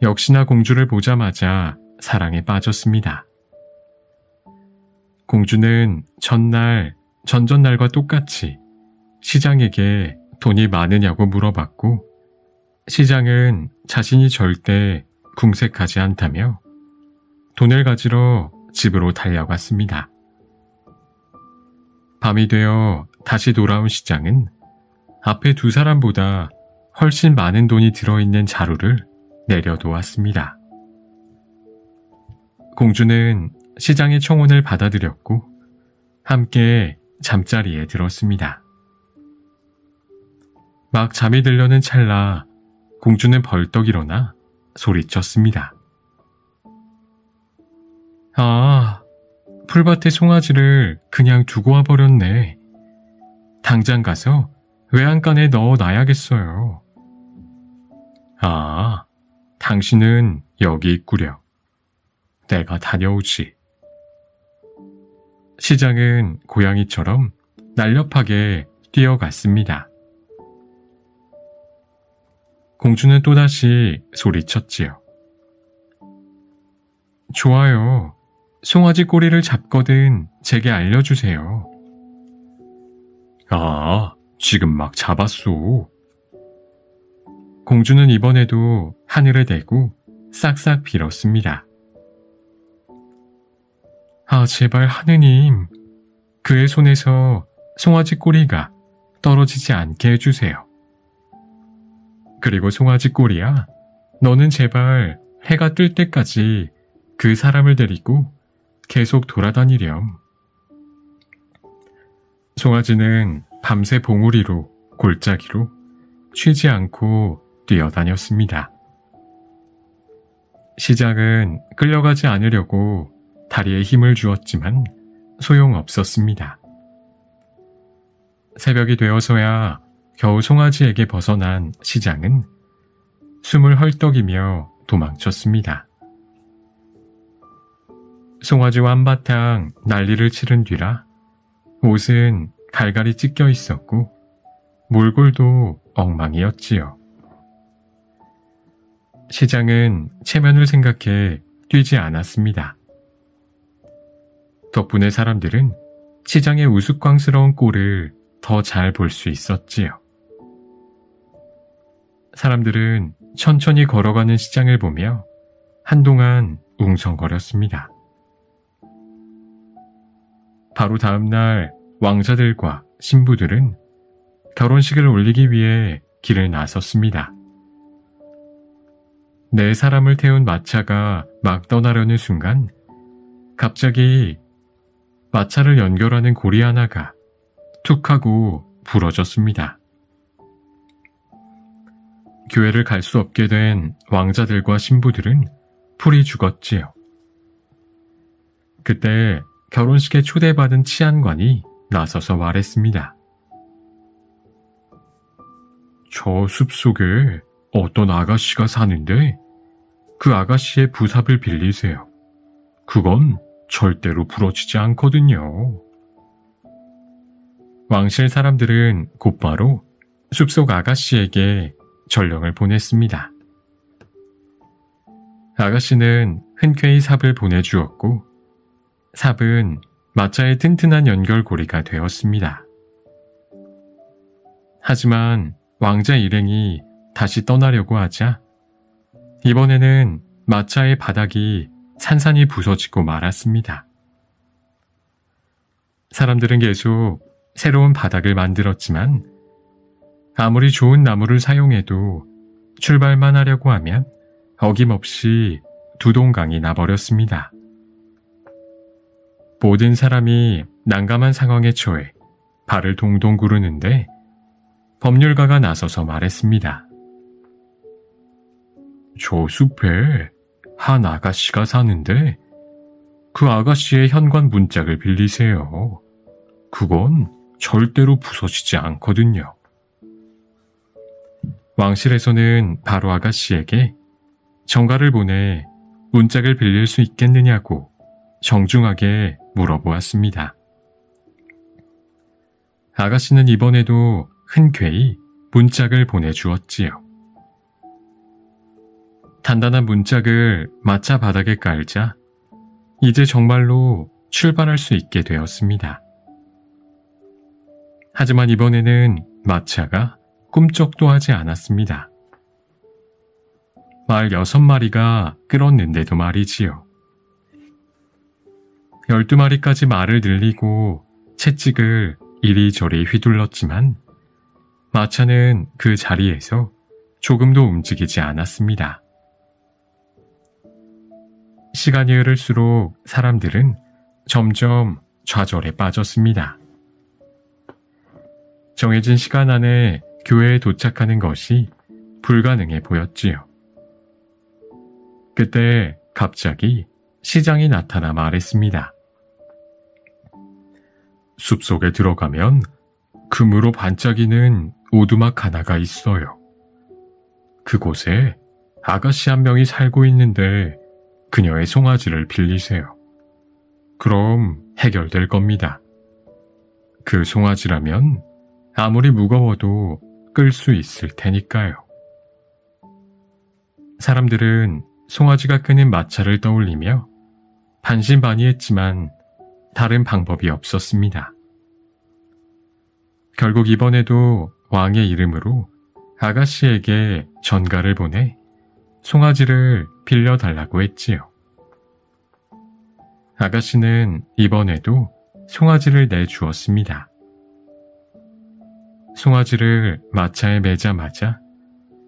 역시나 공주를 보자마자 사랑에 빠졌습니다. 공주는 전전날과 똑같이 시장에게 돈이 많으냐고 물어봤고 시장은 자신이 절대 궁색하지 않다며 돈을 가지러 집으로 달려갔습니다. 밤이 되어 다시 돌아온 시장은 앞에 두 사람보다 훨씬 많은 돈이 들어있는 자루를 내려놓았습니다. 공주는 시장의 청혼을 받아들였고 함께 잠자리에 들었습니다. 막 잠이 들려는 찰나 공주는 벌떡 일어나 소리쳤습니다. 아, 풀밭에 송아지를 그냥 두고 와버렸네. 당장 가서 외양간에 넣어놔야겠어요. 아, 당신은 여기 있구려. 내가 다녀오지. 시장은 고양이처럼 날렵하게 뛰어갔습니다. 공주는 또다시 소리쳤지요. 좋아요. 송아지 꼬리를 잡거든 제게 알려주세요. 아, 지금 막 잡았소. 공주는 이번에도 하늘을 대고 싹싹 빌었습니다. 아, 제발 하느님, 그의 손에서 송아지 꼬리가 떨어지지 않게 해주세요. 그리고 송아지 꼬리야, 너는 제발 해가 뜰 때까지 그 사람을 데리고 계속 돌아다니렴. 송아지는 밤새 봉우리로 골짜기로 쉬지 않고 뛰어다녔습니다. 시장은 끌려가지 않으려고 다리에 힘을 주었지만 소용없었습니다. 새벽이 되어서야 겨우 송아지에게 벗어난 시장은 숨을 헐떡이며 도망쳤습니다. 송아지와 한바탕 난리를 치른 뒤라 옷은 갈갈이 찢겨 있었고 몰골도 엉망이었지요. 시장은 체면을 생각해 뛰지 않았습니다. 덕분에 사람들은 시장의 우스꽝스러운 꼴을 더 잘 볼 수 있었지요. 사람들은 천천히 걸어가는 시장을 보며 한동안 웅성거렸습니다. 바로 다음 날 왕자들과 신부들은 결혼식을 올리기 위해 길을 나섰습니다. 네 사람을 태운 마차가 막 떠나려는 순간 갑자기 마차를 연결하는 고리 하나가 툭 하고 부러졌습니다. 교회를 갈 수 없게 된 왕자들과 신부들은 풀이 죽었지요. 그때 결혼식에 초대받은 치안관이 나서서 말했습니다. 저 숲속에 어떤 아가씨가 사는데 그 아가씨의 부삽을 빌리세요. 그건 절대로 부러지지 않거든요. 왕실 사람들은 곧바로 숲속 아가씨에게 전령을 보냈습니다. 아가씨는 흔쾌히 삽을 보내주었고 삽은 마차의 튼튼한 연결고리가 되었습니다. 하지만 왕자 일행이 다시 떠나려고 하자 이번에는 마차의 바닥이 산산이 부서지고 말았습니다. 사람들은 계속 새로운 바닥을 만들었지만 아무리 좋은 나무를 사용해도 출발만 하려고 하면 어김없이 두동강이 나버렸습니다. 모든 사람이 난감한 상황에 처해 발을 동동 구르는데 법률가가 나서서 말했습니다. 저 숲에 한 아가씨가 사는데 그 아가씨의 현관 문짝을 빌리세요. 그건 절대로 부서지지 않거든요. 왕실에서는 바로 아가씨에게 정가를 보내 문짝을 빌릴 수 있겠느냐고 정중하게 물어보았습니다. 아가씨는 이번에도 흔쾌히 문짝을 보내주었지요. 단단한 문짝을 마차 바닥에 깔자 이제 정말로 출발할 수 있게 되었습니다. 하지만 이번에는 마차가 꿈쩍도 하지 않았습니다. 말 6마리가 끌었는데도 말이지요. 12마리까지 말을 늘리고 채찍을 이리저리 휘둘렀지만 마차는 그 자리에서 조금도 움직이지 않았습니다. 시간이 흐를수록 사람들은 점점 좌절에 빠졌습니다. 정해진 시간 안에 교회에 도착하는 것이 불가능해 보였지요. 그때 갑자기 시장이 나타나 말했습니다. 숲속에 들어가면 금으로 반짝이는 오두막 하나가 있어요. 그곳에 아가씨 한 명이 살고 있는데 그녀의 송아지를 빌리세요. 그럼 해결될 겁니다. 그 송아지라면 아무리 무거워도 끌 수 있을 테니까요. 사람들은 송아지가 끄는 마차를 떠올리며 반신반의했지만 다른 방법이 없었습니다. 결국 이번에도 왕의 이름으로 아가씨에게 전가를 보내 송아지를 빌려달라고 했지요. 아가씨는 이번에도 송아지를 내주었습니다. 송아지를 마차에 매자마자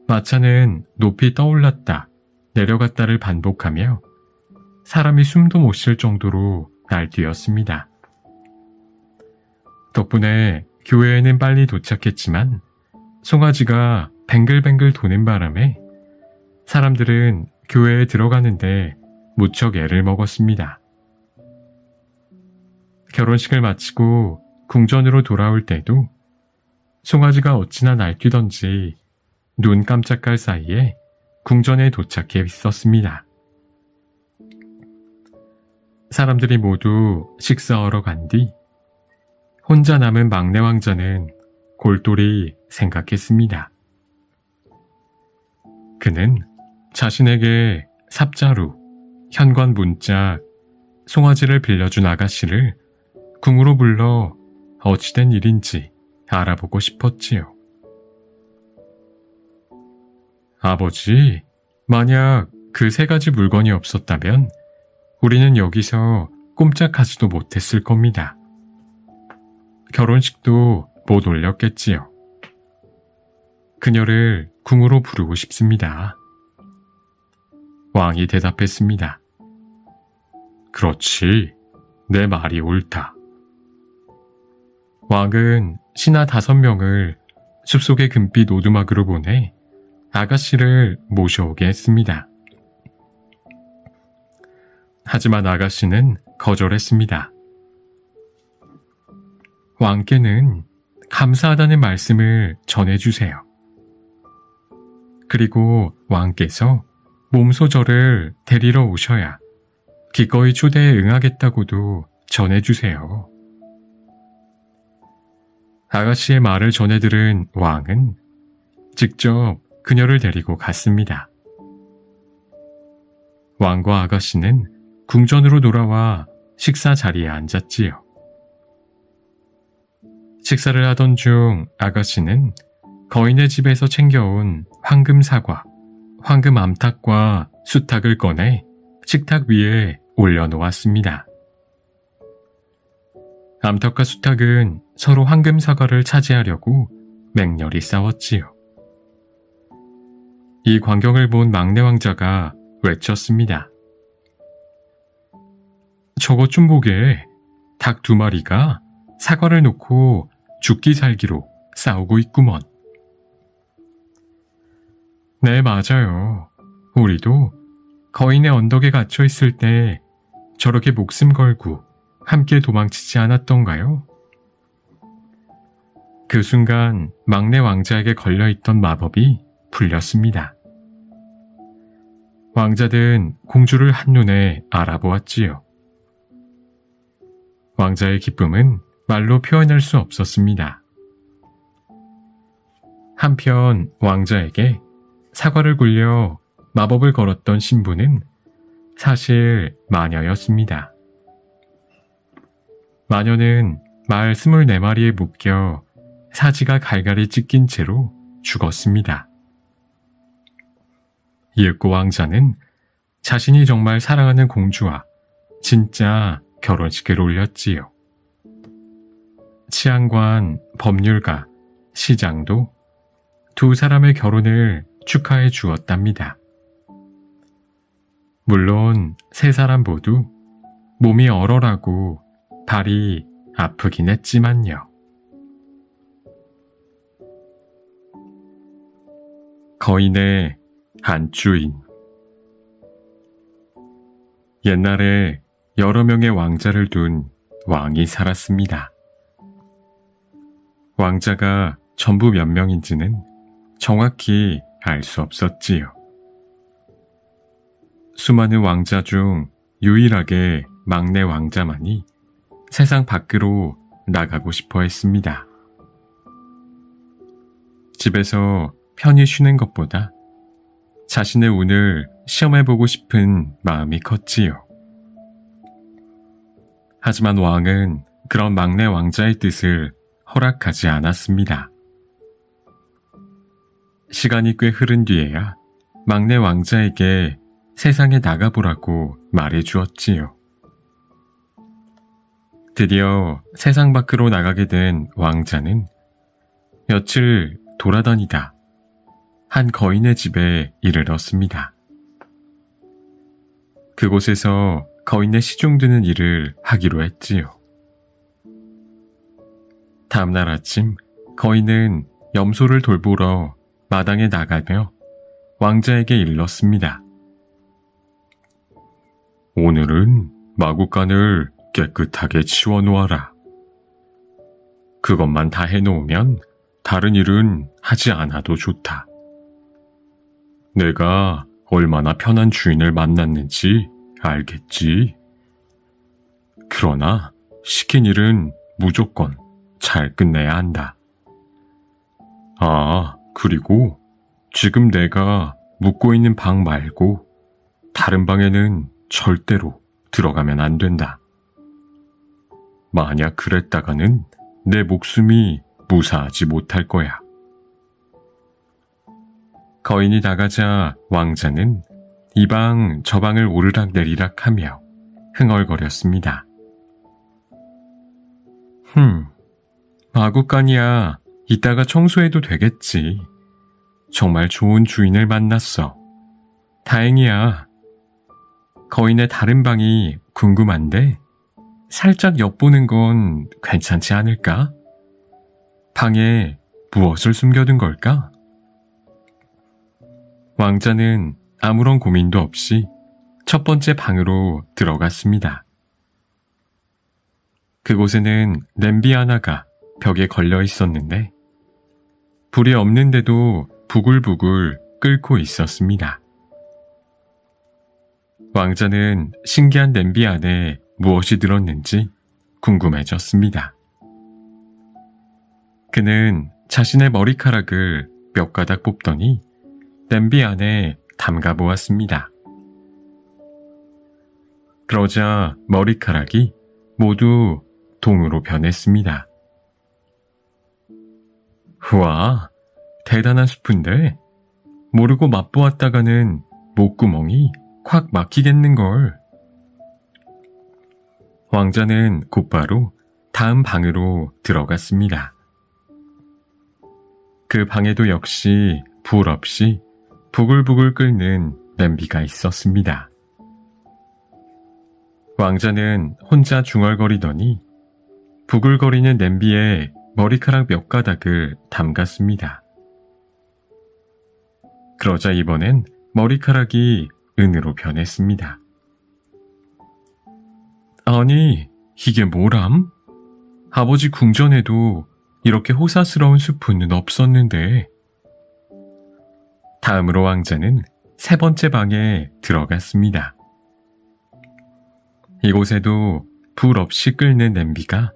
마차는 높이 떠올랐다 내려갔다를 반복하며 사람이 숨도 못 쉴 정도로 날뛰었습니다. 덕분에 교회에는 빨리 도착했지만 송아지가 뱅글뱅글 도는 바람에 사람들은 교회에 들어가는데 무척 애를 먹었습니다. 결혼식을 마치고 궁전으로 돌아올 때도 송아지가 어찌나 날뛰던지 눈 깜짝할 사이에 궁전에 도착해 있었습니다. 사람들이 모두 식사하러 간 뒤 혼자 남은 막내 왕자는 골똘히 생각했습니다. 그는 자신에게 삽자루, 현관 문짝, 송아지를 빌려준 아가씨를 궁으로 불러 어찌된 일인지 알아보고 싶었지요. 아버지, 만약 그 3가지 물건이 없었다면 우리는 여기서 꼼짝하지도 못했을 겁니다. 결혼식도 못 올렸겠지요. 그녀를 궁으로 부르고 싶습니다. 왕이 대답했습니다. 그렇지, 내 말이 옳다. 왕은 신하 5명을 숲속의 금빛 오두막으로 보내 아가씨를 모셔오게 했습니다. 하지만 아가씨는 거절했습니다. 왕께는 감사하다는 말씀을 전해주세요. 그리고 왕께서 몸소저를 데리러 오셔야 기꺼이 초대에 응하겠다고도 전해주세요. 아가씨의 말을 전해들은 왕은 직접 그녀를 데리고 갔습니다. 왕과 아가씨는 궁전으로 돌아와 식사 자리에 앉았지요. 식사를 하던 중 아가씨는 거인의 집에서 챙겨온 황금 사과, 황금 암탉과 수탉을 꺼내 식탁 위에 올려놓았습니다. 암탉과 수탉은 서로 황금 사과를 차지하려고 맹렬히 싸웠지요. 이 광경을 본 막내 왕자가 외쳤습니다. 저것 좀 보게. 닭 2마리가 사과를 놓고 죽기 살기로 싸우고 있구먼. 네, 맞아요. 우리도 거인의 언덕에 갇혀 있을 때 저렇게 목숨 걸고 함께 도망치지 않았던가요? 그 순간 막내 왕자에게 걸려있던 마법이 풀렸습니다. 왕자는 공주를 한눈에 알아보았지요. 왕자의 기쁨은 말로 표현할 수 없었습니다. 한편 왕자에게 사과를 굴려 마법을 걸었던 신부는 사실 마녀였습니다. 마녀는 말 24마리에 묶여 사지가 갈갈이 찢긴 채로 죽었습니다. 이윽고 왕자는 자신이 정말 사랑하는 공주와 진짜 결혼식을 올렸지요. 치안관, 법률가, 시장도 두 사람의 결혼을 축하해 주었답니다. 물론 세 사람 모두 몸이 얼얼하고 발이 아프긴 했지만요. 거인의 안주인. 옛날에 여러 명의 왕자를 둔 왕이 살았습니다. 왕자가 전부 몇 명인지는 정확히 알 수 없었지요. 수많은 왕자 중 유일하게 막내 왕자만이 세상 밖으로 나가고 싶어 했습니다. 집에서 편히 쉬는 것보다 자신의 운을 시험해보고 싶은 마음이 컸지요. 하지만 왕은 그런 막내 왕자의 뜻을 허락하지 않았습니다. 시간이 꽤 흐른 뒤에야 막내 왕자에게 세상에 나가보라고 말해주었지요. 드디어 세상 밖으로 나가게 된 왕자는 며칠 돌아다니다 한 거인의 집에 이르렀습니다. 그곳에서 거인의 시중드는 일을 하기로 했지요. 다음날 아침 거인은 염소를 돌보러 마당에 나가며 왕자에게 일렀습니다. 오늘은 마구간을 깨끗하게 치워놓아라. 그것만 다 해놓으면 다른 일은 하지 않아도 좋다. 내가 얼마나 편한 주인을 만났는지 알겠지? 그러나 시킨 일은 무조건 잘 끝내야 한다. 아, 그리고 지금 내가 묵고 있는 방 말고 다른 방에는 절대로 들어가면 안 된다. 만약 그랬다가는 내 목숨이 무사하지 못할 거야. 거인이 나가자 왕자는 이 방 저 방을 오르락내리락 하며 흥얼거렸습니다. 마구간이야. 이따가 청소해도 되겠지. 정말 좋은 주인을 만났어. 다행이야. 거인의 다른 방이 궁금한데 살짝 엿보는 건 괜찮지 않을까? 방에 무엇을 숨겨둔 걸까? 왕자는 아무런 고민도 없이 첫 번째 방으로 들어갔습니다. 그곳에는 냄비 하나가 벽에 걸려 있었는데 불이 없는데도 부글부글 끓고 있었습니다. 왕자는 신기한 냄비 안에 무엇이 들었는지 궁금해졌습니다. 그는 자신의 머리카락을 몇 가닥 뽑더니 냄비 안에 담가 보았습니다. 그러자 머리카락이 모두 동으로 변했습니다. 우와, 대단한 수프인데 모르고 맛보았다가는 목구멍이 콱 막히겠는걸. 왕자는 곧바로 다음 방으로 들어갔습니다. 그 방에도 역시 불 없이 부글부글 끓는 냄비가 있었습니다. 왕자는 혼자 중얼거리더니 부글거리는 냄비에 머리카락 몇 가닥을 담갔습니다. 그러자 이번엔 머리카락이 은으로 변했습니다. 아니, 이게 뭐람? 아버지 궁전에도 이렇게 호사스러운 수프는 없었는데. 다음으로 왕자는 세 번째 방에 들어갔습니다. 이곳에도 불 없이 끓는 냄비가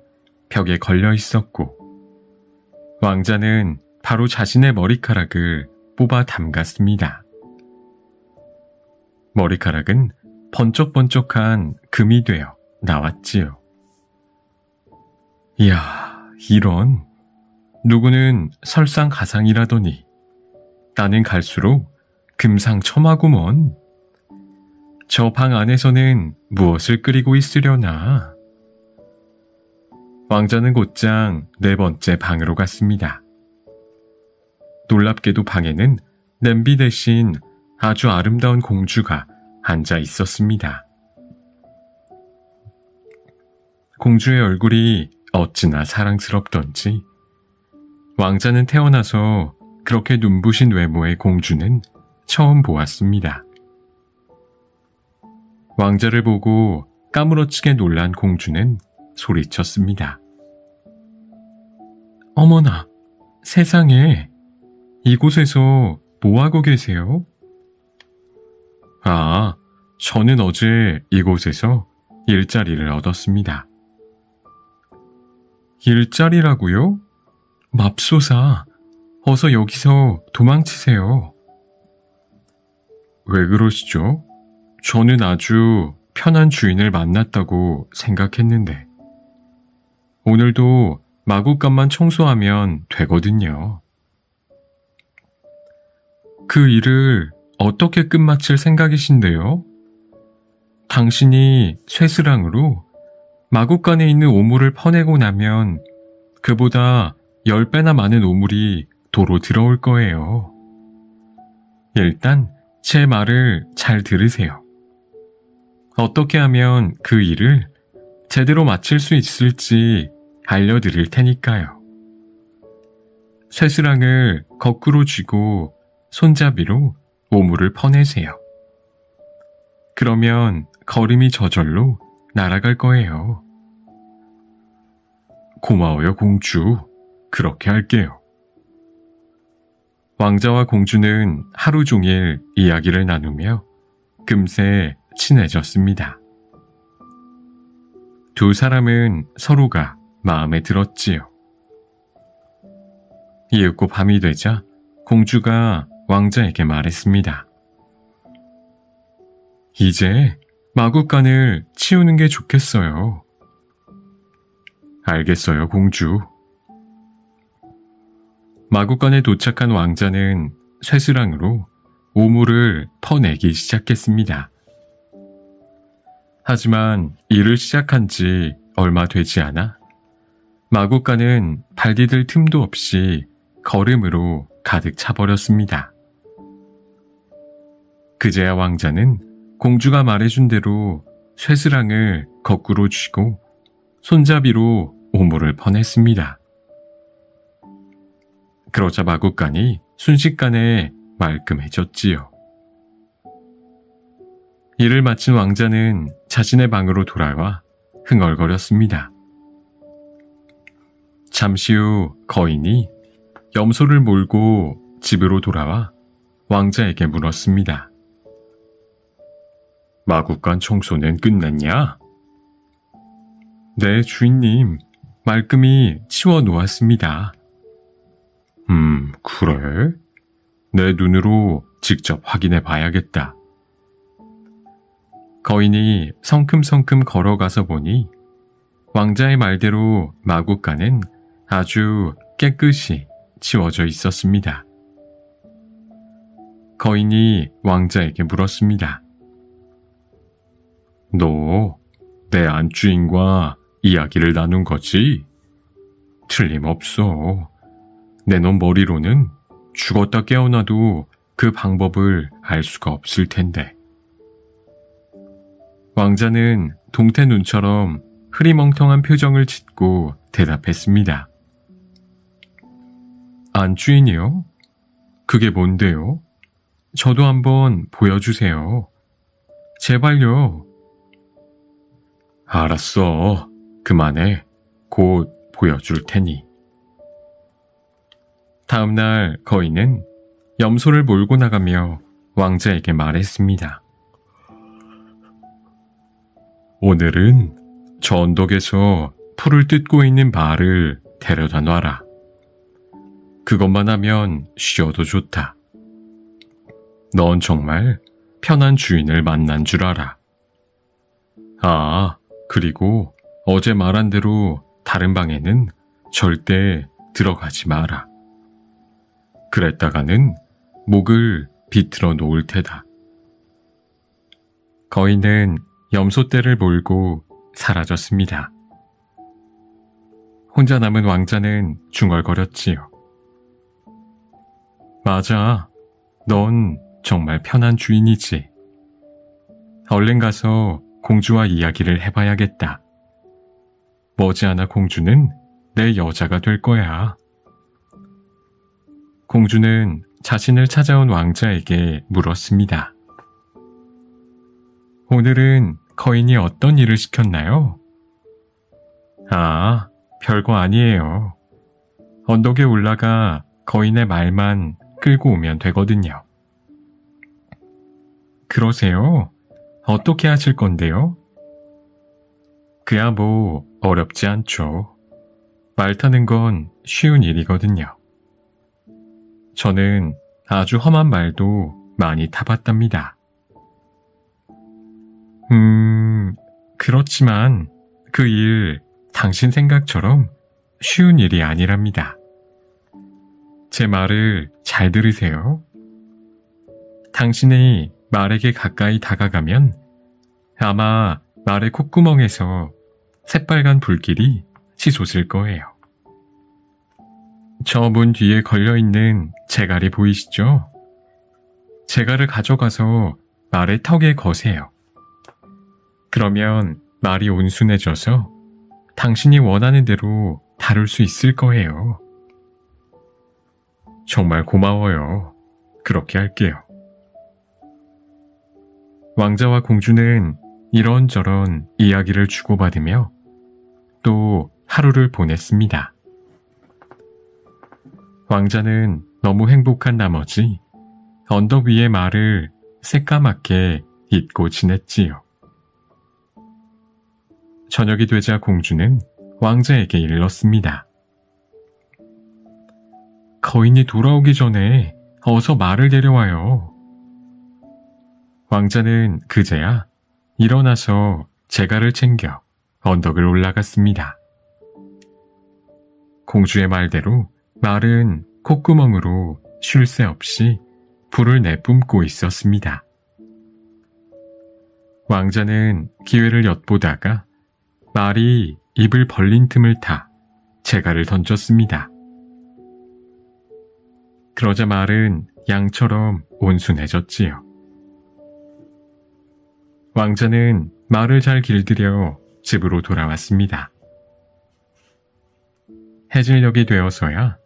벽에 걸려 있었고 왕자는 바로 자신의 머리카락을 뽑아 담갔습니다. 머리카락은 번쩍번쩍한 금이 되어 나왔지요. 이야, 이런. 누구는 설상가상이라더니 나는 갈수록 금상첨화구먼. 저 방 안에서는 무엇을 끓이고 있으려나. 왕자는 곧장 네 번째 방으로 갔습니다. 놀랍게도 방에는 냄비 대신 아주 아름다운 공주가 앉아 있었습니다. 공주의 얼굴이 어찌나 사랑스럽던지 왕자는 태어나서 그렇게 눈부신 외모의 공주는 처음 보았습니다. 왕자를 보고 까무러치게 놀란 공주는 소리쳤습니다. 어머나, 세상에, 이곳에서 뭐하고 계세요? 아, 저는 어제 이곳에서 일자리를 얻었습니다. 일자리라고요? 맙소사, 어서 여기서 도망치세요. 왜 그러시죠? 저는 아주 편한 주인을 만났다고 생각했는데 오늘도 마구간만 청소하면 되거든요. 그 일을 어떻게 끝마칠 생각이신데요? 당신이 쇠스랑으로 마구간에 있는 오물을 퍼내고 나면 그보다 10배나 많은 오물이 도로 들어올 거예요. 일단 제 말을 잘 들으세요. 어떻게 하면 그 일을 제대로 마칠 수 있을지 알려드릴 테니까요. 쇠스랑을 거꾸로 쥐고 손잡이로 오물을 퍼내세요. 그러면 걸음이 저절로 날아갈 거예요. 고마워요, 공주. 그렇게 할게요. 왕자와 공주는 하루 종일 이야기를 나누며 금세 친해졌습니다. 두 사람은 서로가 마음에 들었지요. 이윽고 밤이 되자 공주가 왕자에게 말했습니다. 이제 마구간을 치우는 게 좋겠어요. 알겠어요, 공주. 마구간에 도착한 왕자는 쇠스랑으로 오물을 퍼내기 시작했습니다. 하지만 일을 시작한 지 얼마 되지 않아 마구간은 발 디딜 틈도 없이 걸음으로 가득 차버렸습니다. 그제야 왕자는 공주가 말해준 대로 쇠스랑을 거꾸로 쥐고 손잡이로 오물을 퍼냈습니다. 그러자 마구간이 순식간에 말끔해졌지요. 일을 마친 왕자는 자신의 방으로 돌아와 흥얼거렸습니다. 잠시 후 거인이 염소를 몰고 집으로 돌아와 왕자에게 물었습니다. 마구간 청소는 끝났냐? 네, 주인님. 말끔히 치워 놓았습니다. 그래? 내 눈으로 직접 확인해 봐야겠다. 거인이 성큼성큼 걸어가서 보니 왕자의 말대로 마구간은 아주 깨끗이 치워져 있었습니다. 거인이 왕자에게 물었습니다. 너 내 안주인과 이야기를 나눈 거지? 틀림없어. 내 놈 머리로는 죽었다 깨어나도 그 방법을 알 수가 없을 텐데. 왕자는 동태 눈처럼 흐리멍텅한 표정을 짓고 대답했습니다. 안주인이요? 그게 뭔데요? 저도 한번 보여주세요. 제발요. 알았어. 그만해. 곧 보여줄 테니. 다음날 거인은 염소를 몰고 나가며 왕자에게 말했습니다. 오늘은 저 언덕에서 풀을 뜯고 있는 말을 데려다 놔라. 그것만 하면 쉬어도 좋다. 넌 정말 편한 주인을 만난 줄 알아. 아, 그리고 어제 말한 대로 다른 방에는 절대 들어가지 마라. 그랬다가는 목을 비틀어 놓을 테다. 거인은 염소떼를 몰고 사라졌습니다. 혼자 남은 왕자는 중얼거렸지요. 맞아. 넌 정말 편한 주인이지. 얼른 가서 공주와 이야기를 해봐야겠다. 머지않아 공주는 내 여자가 될 거야. 공주는 자신을 찾아온 왕자에게 물었습니다. 오늘은 거인이 어떤 일을 시켰나요? 아, 별거 아니에요. 언덕에 올라가 거인의 말만 끌고 오면 되거든요. 그러세요? 어떻게 하실 건데요? 그야 뭐 어렵지 않죠. 말 타는 건 쉬운 일이거든요. 저는 아주 험한 말도 많이 타봤답니다. 그렇지만 그 일 당신 생각처럼 쉬운 일이 아니랍니다. 제 말을 잘 들으세요. 당신이 말에게 가까이 다가가면 아마 말의 콧구멍에서 새빨간 불길이 치솟을 거예요. 저 문 뒤에 걸려있는 재갈이 보이시죠? 재갈을 가져가서 말의 턱에 거세요. 그러면 말이 온순해져서 당신이 원하는 대로 다룰 수 있을 거예요. 정말 고마워요. 그렇게 할게요. 왕자와 공주는 이런저런 이야기를 주고받으며 또 하루를 보냈습니다. 왕자는 너무 행복한 나머지 언덕 위의 말을 새까맣게 잊고 지냈지요. 저녁이 되자 공주는 왕자에게 일렀습니다. 거인이 돌아오기 전에 어서 말을 데려와요. 왕자는 그제야 일어나서 재갈을 챙겨 언덕을 올라갔습니다. 공주의 말대로 말은 콧구멍으로 쉴 새 없이 불을 내뿜고 있었습니다. 왕자는 기회를 엿보다가 말이 입을 벌린 틈을 타 재갈을 던졌습니다. 그러자 말은 양처럼 온순해졌지요. 왕자는 말을 잘 길들여 집으로 돌아왔습니다. 해질녘이 되어서야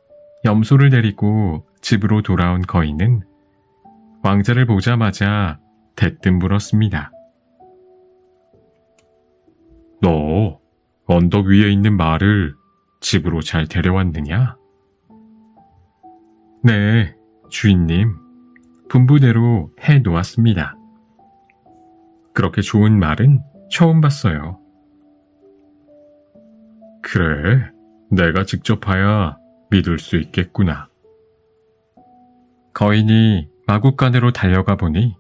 염소를 데리고 집으로 돌아온 거인은 왕자를 보자마자 대뜸 물었습니다. 너 언덕 위에 있는 말을 집으로 잘 데려왔느냐? 네, 주인님. 분부대로 해 놓았습니다. 그렇게 좋은 말은 처음 봤어요. 그래, 내가 직접 봐야 믿을 수 있겠구나. 거인이 마구간으로 달려가 보니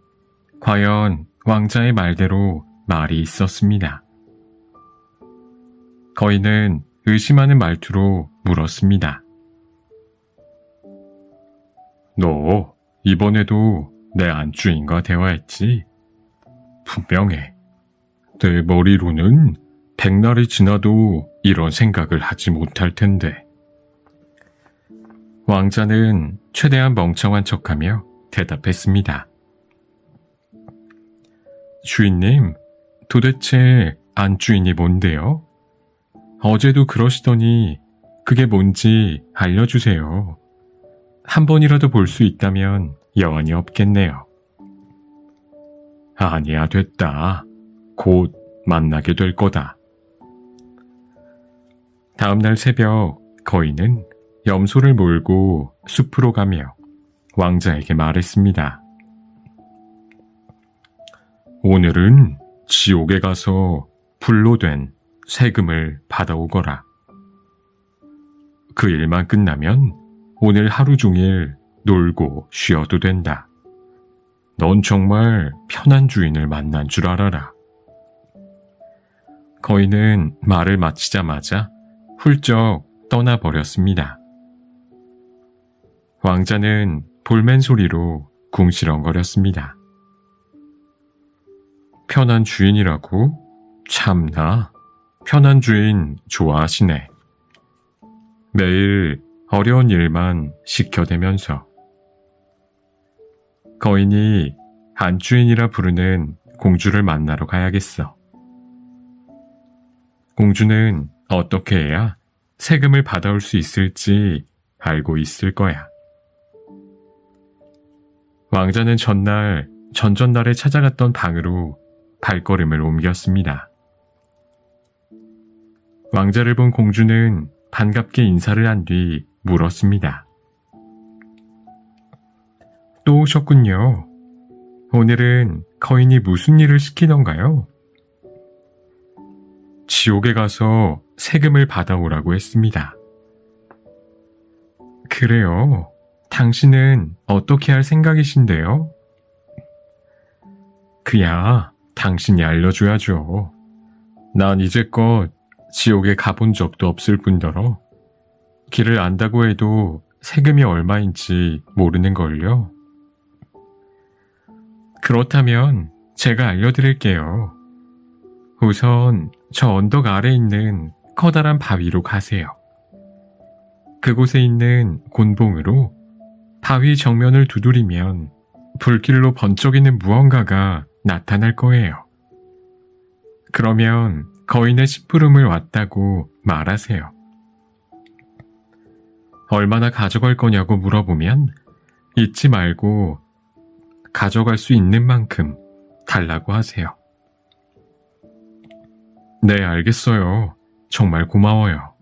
과연 왕자의 말대로 말이 있었습니다. 거인은 의심하는 말투로 물었습니다. 너 이번에도 내 안주인과 대화했지? 분명해. 내 머리로는 100날이 지나도 이런 생각을 하지 못할 텐데. 왕자는 최대한 멍청한 척하며 대답했습니다. 주인님, 도대체 안주인이 뭔데요? 어제도 그러시더니 그게 뭔지 알려주세요. 한 번이라도 볼 수 있다면 여한이 없겠네요. 아니야, 됐다. 곧 만나게 될 거다. 다음날 새벽 거인은 염소를 몰고 숲으로 가며 왕자에게 말했습니다. 오늘은 지옥에 가서 불로 된 세금을 받아오거라. 그 일만 끝나면 오늘 하루 종일 놀고 쉬어도 된다. 넌 정말 편한 주인을 만난 줄 알아라. 거인은 말을 마치자마자 훌쩍 떠나버렸습니다. 왕자는 볼멘 소리로 궁시렁거렸습니다. 편한 주인이라고? 참나, 편한 주인 좋아하시네. 매일 어려운 일만 시켜대면서. 거인이 안주인이라 부르는 공주를 만나러 가야겠어. 공주는 어떻게 해야 세금을 받아올 수 있을지 알고 있을 거야. 왕자는 전전날에 찾아갔던 방으로 발걸음을 옮겼습니다. 왕자를 본 공주는 반갑게 인사를 한 뒤 물었습니다. 또 오셨군요. 오늘은 거인이 무슨 일을 시키던가요? 지옥에 가서 세금을 받아오라고 했습니다. 그래요? 당신은 어떻게 할 생각이신데요? 그야 당신이 알려줘야죠. 난 이제껏 지옥에 가본 적도 없을 뿐더러 길을 안다고 해도 세금이 얼마인지 모르는걸요. 그렇다면 제가 알려드릴게요. 우선 저 언덕 아래에 있는 커다란 바위로 가세요. 그곳에 있는 곤봉으로 바위 정면을 두드리면 불길로 번쩍이는 무언가가 나타날 거예요. 그러면 거인의 심부름을 왔다고 말하세요. 얼마나 가져갈 거냐고 물어보면 잊지 말고 가져갈 수 있는 만큼 달라고 하세요. 네, 알겠어요. 정말 고마워요.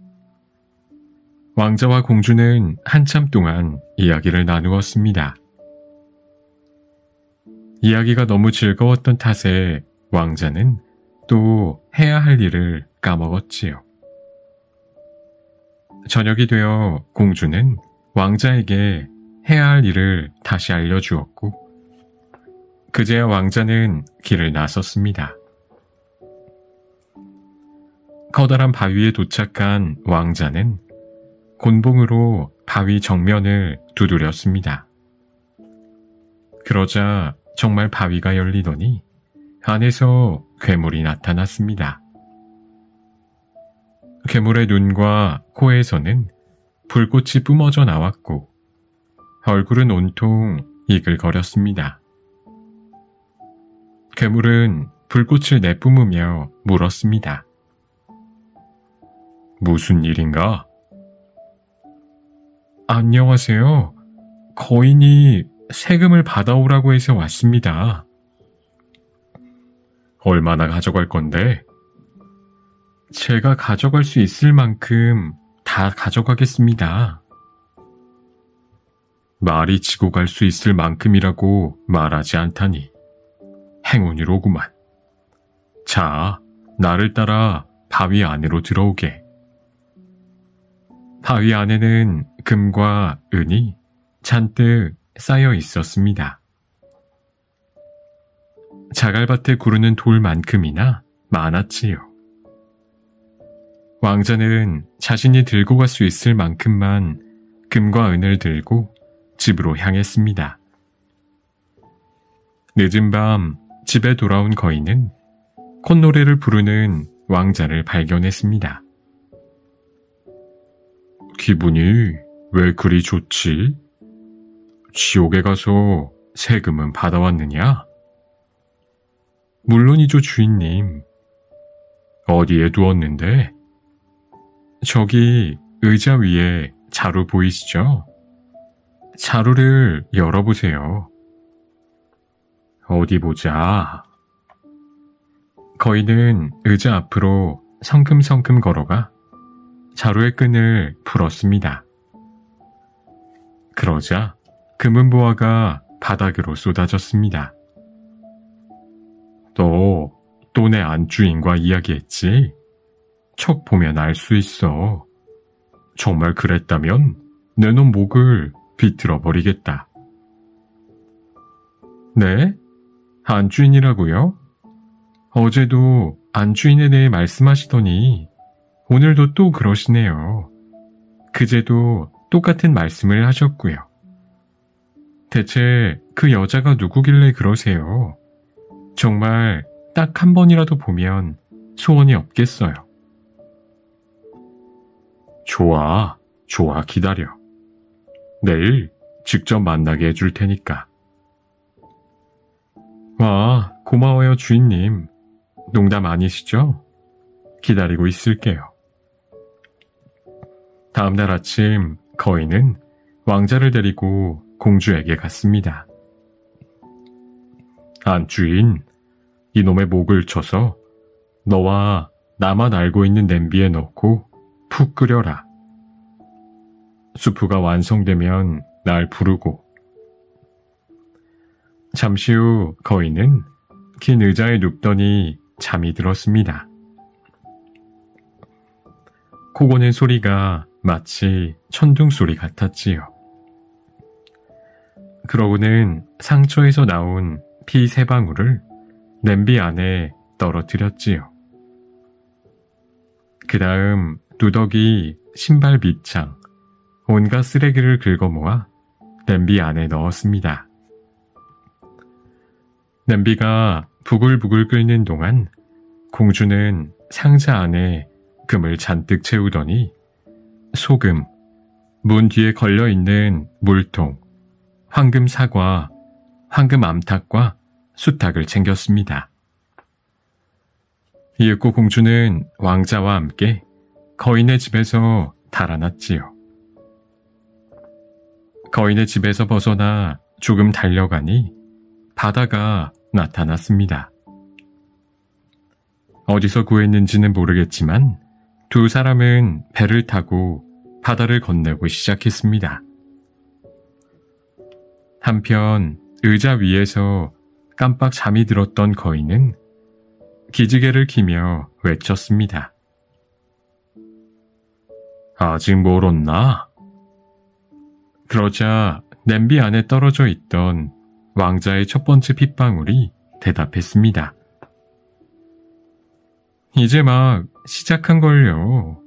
왕자와 공주는 한참 동안 이야기를 나누었습니다. 이야기가 너무 즐거웠던 탓에 왕자는 또 해야 할 일을 까먹었지요. 저녁이 되어 공주는 왕자에게 해야 할 일을 다시 알려주었고 그제야 왕자는 길을 나섰습니다. 커다란 바위에 도착한 왕자는 곤봉으로 바위 정면을 두드렸습니다. 그러자 정말 바위가 열리더니 안에서 괴물이 나타났습니다. 괴물의 눈과 코에서는 불꽃이 뿜어져 나왔고 얼굴은 온통 이글거렸습니다. 괴물은 불꽃을 내뿜으며 물었습니다. 무슨 일인가? 안녕하세요. 거인이 세금을 받아오라고 해서 왔습니다. 얼마나 가져갈 건데? 제가 가져갈 수 있을 만큼 다 가져가겠습니다. 말이 지고 갈 수 있을 만큼이라고 말하지 않다니 행운이로구만. 자, 나를 따라 바위 안으로 들어오게. 바위 안에는 금과 은이 잔뜩 쌓여 있었습니다. 자갈밭에 구르는 돌만큼이나 많았지요. 왕자는 자신이 들고 갈 수 있을 만큼만 금과 은을 들고 집으로 향했습니다. 늦은 밤 집에 돌아온 거인은 콧노래를 부르는 왕자를 발견했습니다. 기분이 왜 그리 좋지? 지옥에 가서 세금은 받아왔느냐? 물론이죠, 주인님. 어디에 두었는데? 저기 의자 위에 자루 보이시죠? 자루를 열어보세요. 어디 보자. 거인은 의자 앞으로 성큼성큼 걸어가 자루의 끈을 풀었습니다. 그러자 금은보화가 바닥으로 쏟아졌습니다. 또 내 안주인과 이야기했지? 척 보면 알 수 있어. 정말 그랬다면 내 놈 목을 비틀어 버리겠다. 네? 안주인이라고요? 어제도 안주인에 대해 말씀하시더니 오늘도 또 그러시네요. 그제도 똑같은 말씀을 하셨고요. 대체 그 여자가 누구길래 그러세요? 정말 딱 한 번이라도 보면 소원이 없겠어요. 좋아, 기다려. 내일 직접 만나게 해줄 테니까. 와, 고마워요, 주인님. 농담 아니시죠? 기다리고 있을게요. 다음날 아침 거인은 왕자를 데리고 공주에게 갔습니다. 안주인, 이놈의 목을 쳐서 너와 나만 알고 있는 냄비에 넣고 푹 끓여라. 수프가 완성되면 날 부르고. 잠시 후 거인은 긴 의자에 눕더니 잠이 들었습니다. 코 고는 소리가 마치 천둥 소리 같았지요. 그러고는 상처에서 나온 피 3방울을 냄비 안에 떨어뜨렸지요. 그 다음 누더기, 신발 밑창, 온갖 쓰레기를 긁어 모아 냄비 안에 넣었습니다. 냄비가 부글부글 끓는 동안 공주는 상자 안에 금을 잔뜩 채우더니 소금, 문 뒤에 걸려있는 물통, 황금 사과, 황금 암탉과 수탉을 챙겼습니다. 이윽고 공주는 왕자와 함께 거인의 집에서 달아났지요. 거인의 집에서 벗어나 조금 달려가니 바다가 나타났습니다. 어디서 구했는지는 모르겠지만 두 사람은 배를 타고 바다를 건너고 시작했습니다. 한편 의자 위에서 깜빡 잠이 들었던 거인은 기지개를 키며 외쳤습니다. 아직 멀었나? 그러자 냄비 안에 떨어져 있던 왕자의 첫 번째 핏방울이 대답했습니다. 이제 막 시작한걸요.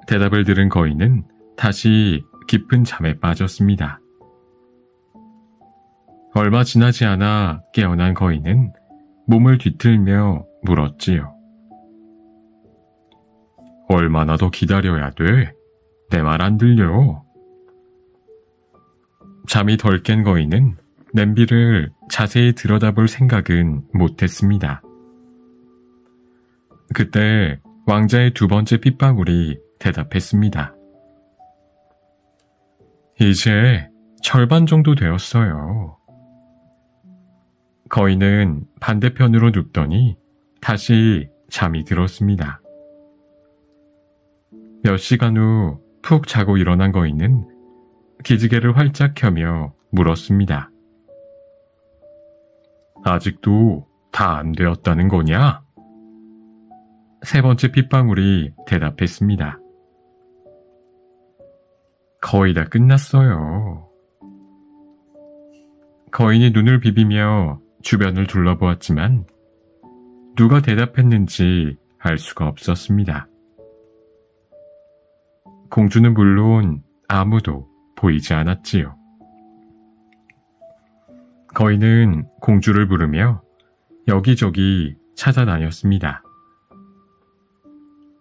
대답을 들은 거인은 다시 깊은 잠에 빠졌습니다. 얼마 지나지 않아 깨어난 거인은 몸을 뒤틀며 물었지요. 얼마나 더 기다려야 돼? 내 말 안 들려. 잠이 덜 깬 거인은 냄비를 자세히 들여다볼 생각은 못했습니다. 그때 왕자의 두 번째 핏방울이 대답했습니다. 이제 절반 정도 되었어요. 거인은 반대편으로 눕더니 다시 잠이 들었습니다. 몇 시간 후 푹 자고 일어난 거인은 기지개를 활짝 켜며 물었습니다. 아직도 다 안 되었다는 거냐? 세 번째 핏방울이 대답했습니다. 거의 다 끝났어요. 거인이 눈을 비비며 주변을 둘러보았지만 누가 대답했는지 알 수가 없었습니다. 공주는 물론 아무도 보이지 않았지요. 거인은 공주를 부르며 여기저기 찾아다녔습니다.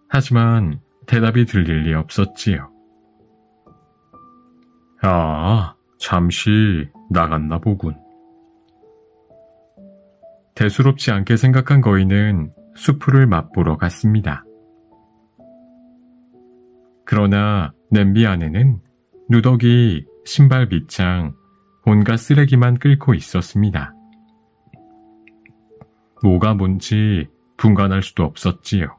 하지만 대답이 들릴 리 없었지요. 아, 잠시 나갔나 보군. 대수롭지 않게 생각한 거인은 수풀을 맛보러 갔습니다. 그러나 냄비 안에는 누더기, 신발 밑창, 온갖 쓰레기만 끓고 있었습니다. 뭐가 뭔지 분간할 수도 없었지요.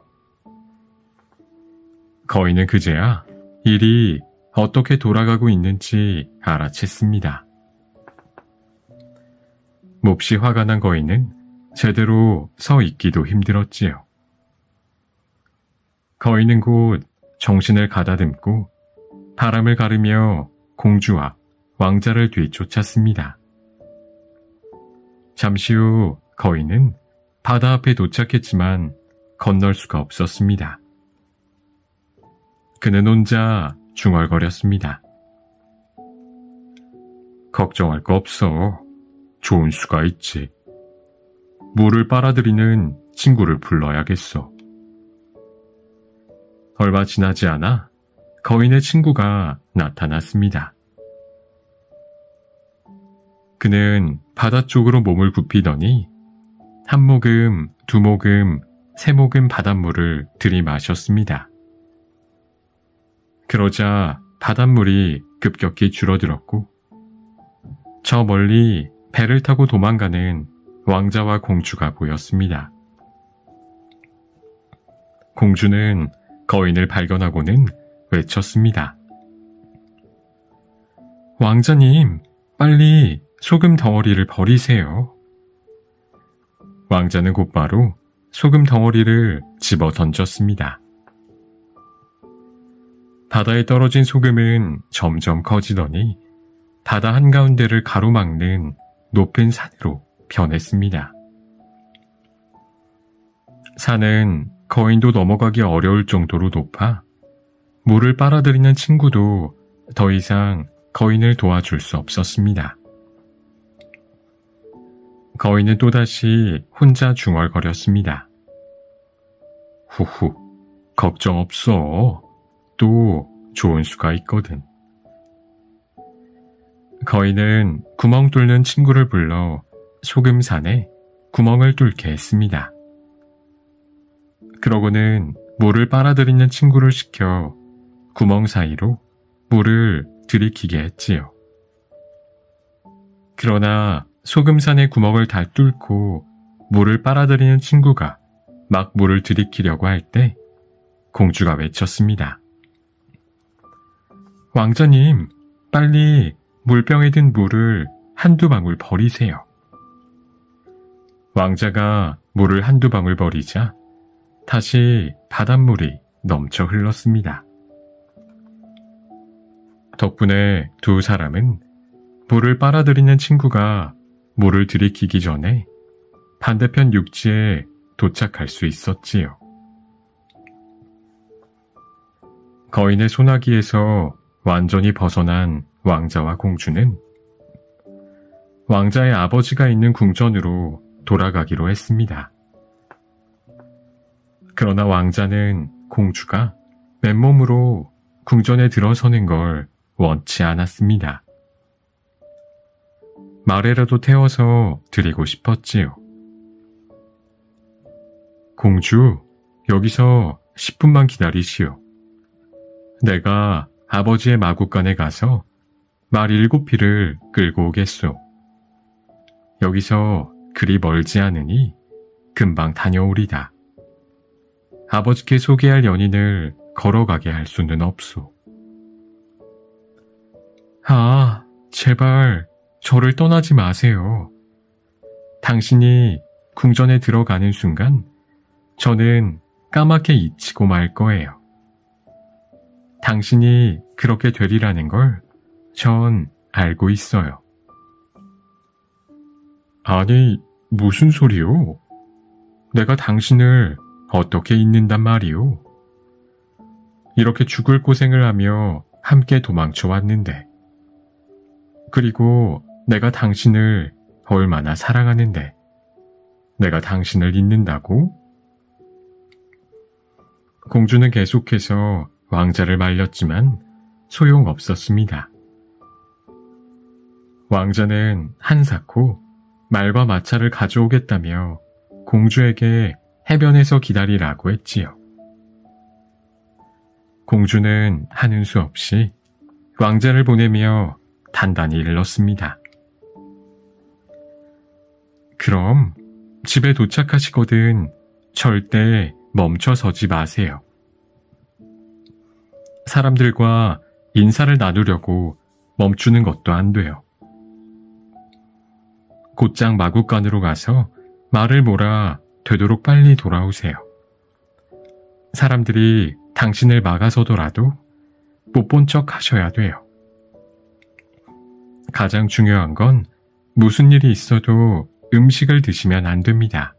거인은 그제야 일이 어떻게 돌아가고 있는지 알아챘습니다. 몹시 화가 난 거인은 제대로 서 있기도 힘들었지요. 거인은 곧 정신을 가다듬고 바람을 가르며 공주와 왕자를 뒤쫓았습니다. 잠시 후 거인은 바다 앞에 도착했지만 건널 수가 없었습니다. 그는 혼자 중얼거렸습니다. 걱정할 거 없어. 좋은 수가 있지. 물을 빨아들이는 친구를 불러야겠어. 얼마 지나지 않아 거인의 친구가 나타났습니다. 그는 바다 쪽으로 몸을 굽히더니 한 모금, 두 모금, 세 모금 바닷물을 들이마셨습니다. 그러자 바닷물이 급격히 줄어들었고 저 멀리 배를 타고 도망가는 왕자와 공주가 보였습니다. 공주는 거인을 발견하고는 외쳤습니다. 왕자님, 빨리 소금 덩어리를 버리세요. 왕자는 곧바로 소금 덩어리를 집어 던졌습니다. 바다에 떨어진 소금은 점점 커지더니 바다 한가운데를 가로막는 높은 산으로 변했습니다. 산은 거인도 넘어가기 어려울 정도로 높아 물을 빨아들이는 친구도 더 이상 거인을 도와줄 수 없었습니다. 거인은 또다시 혼자 중얼거렸습니다. 후후, 걱정 없어. 또 좋은 수가 있거든. 거인은 구멍 뚫는 친구를 불러 소금산에 구멍을 뚫게 했습니다. 그러고는 물을 빨아들이는 친구를 시켜 구멍 사이로 물을 들이키게 했지요. 그러나 소금산의 구멍을 다 뚫고 물을 빨아들이는 친구가 막 물을 들이키려고 할 때 공주가 외쳤습니다. 왕자님, 빨리 물병에 든 물을 한두 방울 버리세요. 왕자가 물을 한두 방울 버리자 다시 바닷물이 넘쳐 흘렀습니다. 덕분에 두 사람은 물을 빨아들이는 친구가 물을 들이키기 전에 반대편 육지에 도착할 수 있었지요. 거인의 소나기에서 완전히 벗어난 왕자와 공주는 왕자의 아버지가 있는 궁전으로 돌아가기로 했습니다. 그러나 왕자는 공주가 맨몸으로 궁전에 들어서는 걸 원치 않았습니다. 말에라도 태워서 드리고 싶었지요. 공주, 여기서 10분만 기다리시오. 내가 아버지의 마구간에 가서 말 7피를 끌고 오겠소. 여기서 그리 멀지 않으니 금방 다녀오리다. 아버지께 소개할 연인을 걸어가게 할 수는 없소. 아, 제발 저를 떠나지 마세요. 당신이 궁전에 들어가는 순간 저는 까맣게 잊히고 말 거예요. 당신이 그렇게 되리라는 걸 전 알고 있어요. 아니, 무슨 소리요? 내가 당신을 어떻게 잊는단 말이오? 이렇게 죽을 고생을 하며 함께 도망쳐 왔는데, 그리고 내가 당신을 얼마나 사랑하는데, 내가 당신을 잊는다고? 공주는 계속해서 왕자를 말렸지만 소용없었습니다. 왕자는 한사코 말과 마차를 가져오겠다며 공주에게 해변에서 기다리라고 했지요. 공주는 하는 수 없이 왕자를 보내며 단단히 일렀습니다. 그럼 집에 도착하시거든 절대 멈춰 서지 마세요. 사람들과 인사를 나누려고 멈추는 것도 안 돼요. 곧장 마구간으로 가서 말을 몰아 되도록 빨리 돌아오세요. 사람들이 당신을 막아서더라도 못 본 척 하셔야 돼요. 가장 중요한 건 무슨 일이 있어도 음식을 드시면 안 됩니다.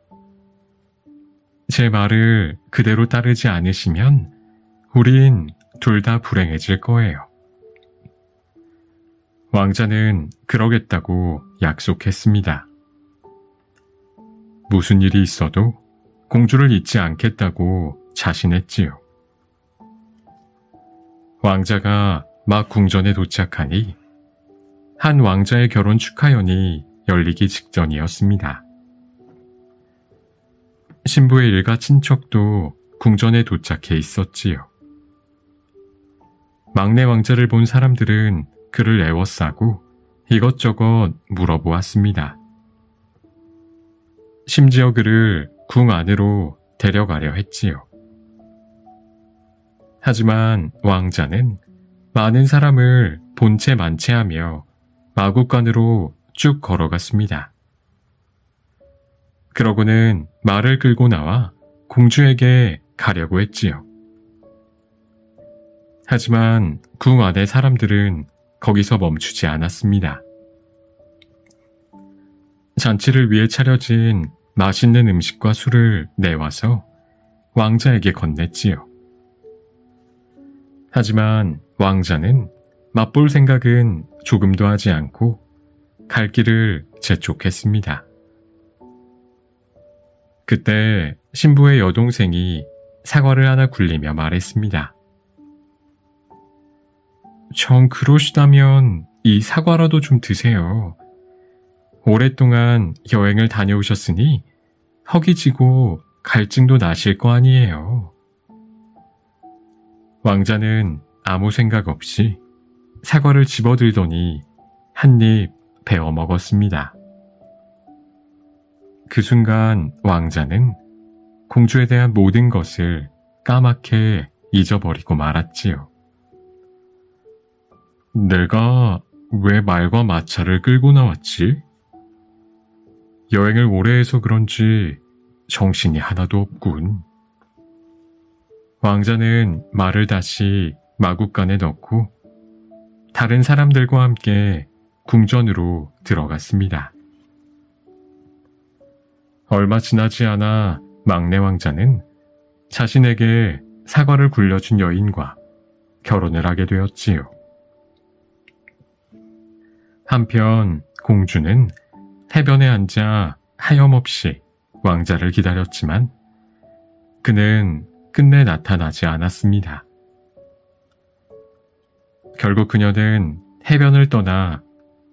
제 말을 그대로 따르지 않으시면 우린 둘 다 불행해질 거예요. 왕자는 그러겠다고 약속했습니다. 무슨 일이 있어도 공주를 잊지 않겠다고 자신했지요. 왕자가 막 궁전에 도착하니 한 왕자의 결혼 축하연이 열리기 직전이었습니다. 신부의 일가 친척도 궁전에 도착해 있었지요. 막내 왕자를 본 사람들은 그를 애워싸고 이것저것 물어보았습니다. 심지어 그를 궁 안으로 데려가려 했지요. 하지만 왕자는 많은 사람을 본체 만체하며 마구간으로 쭉 걸어갔습니다. 그러고는 말을 끌고 나와 공주에게 가려고 했지요. 하지만 궁 안의 사람들은 거기서 멈추지 않았습니다. 잔치를 위해 차려진 맛있는 음식과 술을 내와서 왕자에게 건넸지요. 하지만 왕자는 맛볼 생각은 조금도 하지 않고 갈 길을 재촉했습니다. 그때 신부의 여동생이 사과를 하나 굴리며 말했습니다. 정 그러시다면 이 사과라도 좀 드세요. 오랫동안 여행을 다녀오셨으니 허기지고 갈증도 나실 거 아니에요. 왕자는 아무 생각 없이 사과를 집어들더니 한 입 베어 먹었습니다. 그 순간 왕자는 공주에 대한 모든 것을 까맣게 잊어버리고 말았지요. 내가 왜 말과 마차를 끌고 나왔지? 여행을 오래 해서 그런지 정신이 하나도 없군. 왕자는 말을 다시 마구간에 넣고 다른 사람들과 함께 궁전으로 들어갔습니다. 얼마 지나지 않아 막내 왕자는 자신에게 사과를 굴려준 여인과 결혼을 하게 되었지요. 한편 공주는 해변에 앉아 하염없이 왕자를 기다렸지만 그는 끝내 나타나지 않았습니다. 결국 그녀는 해변을 떠나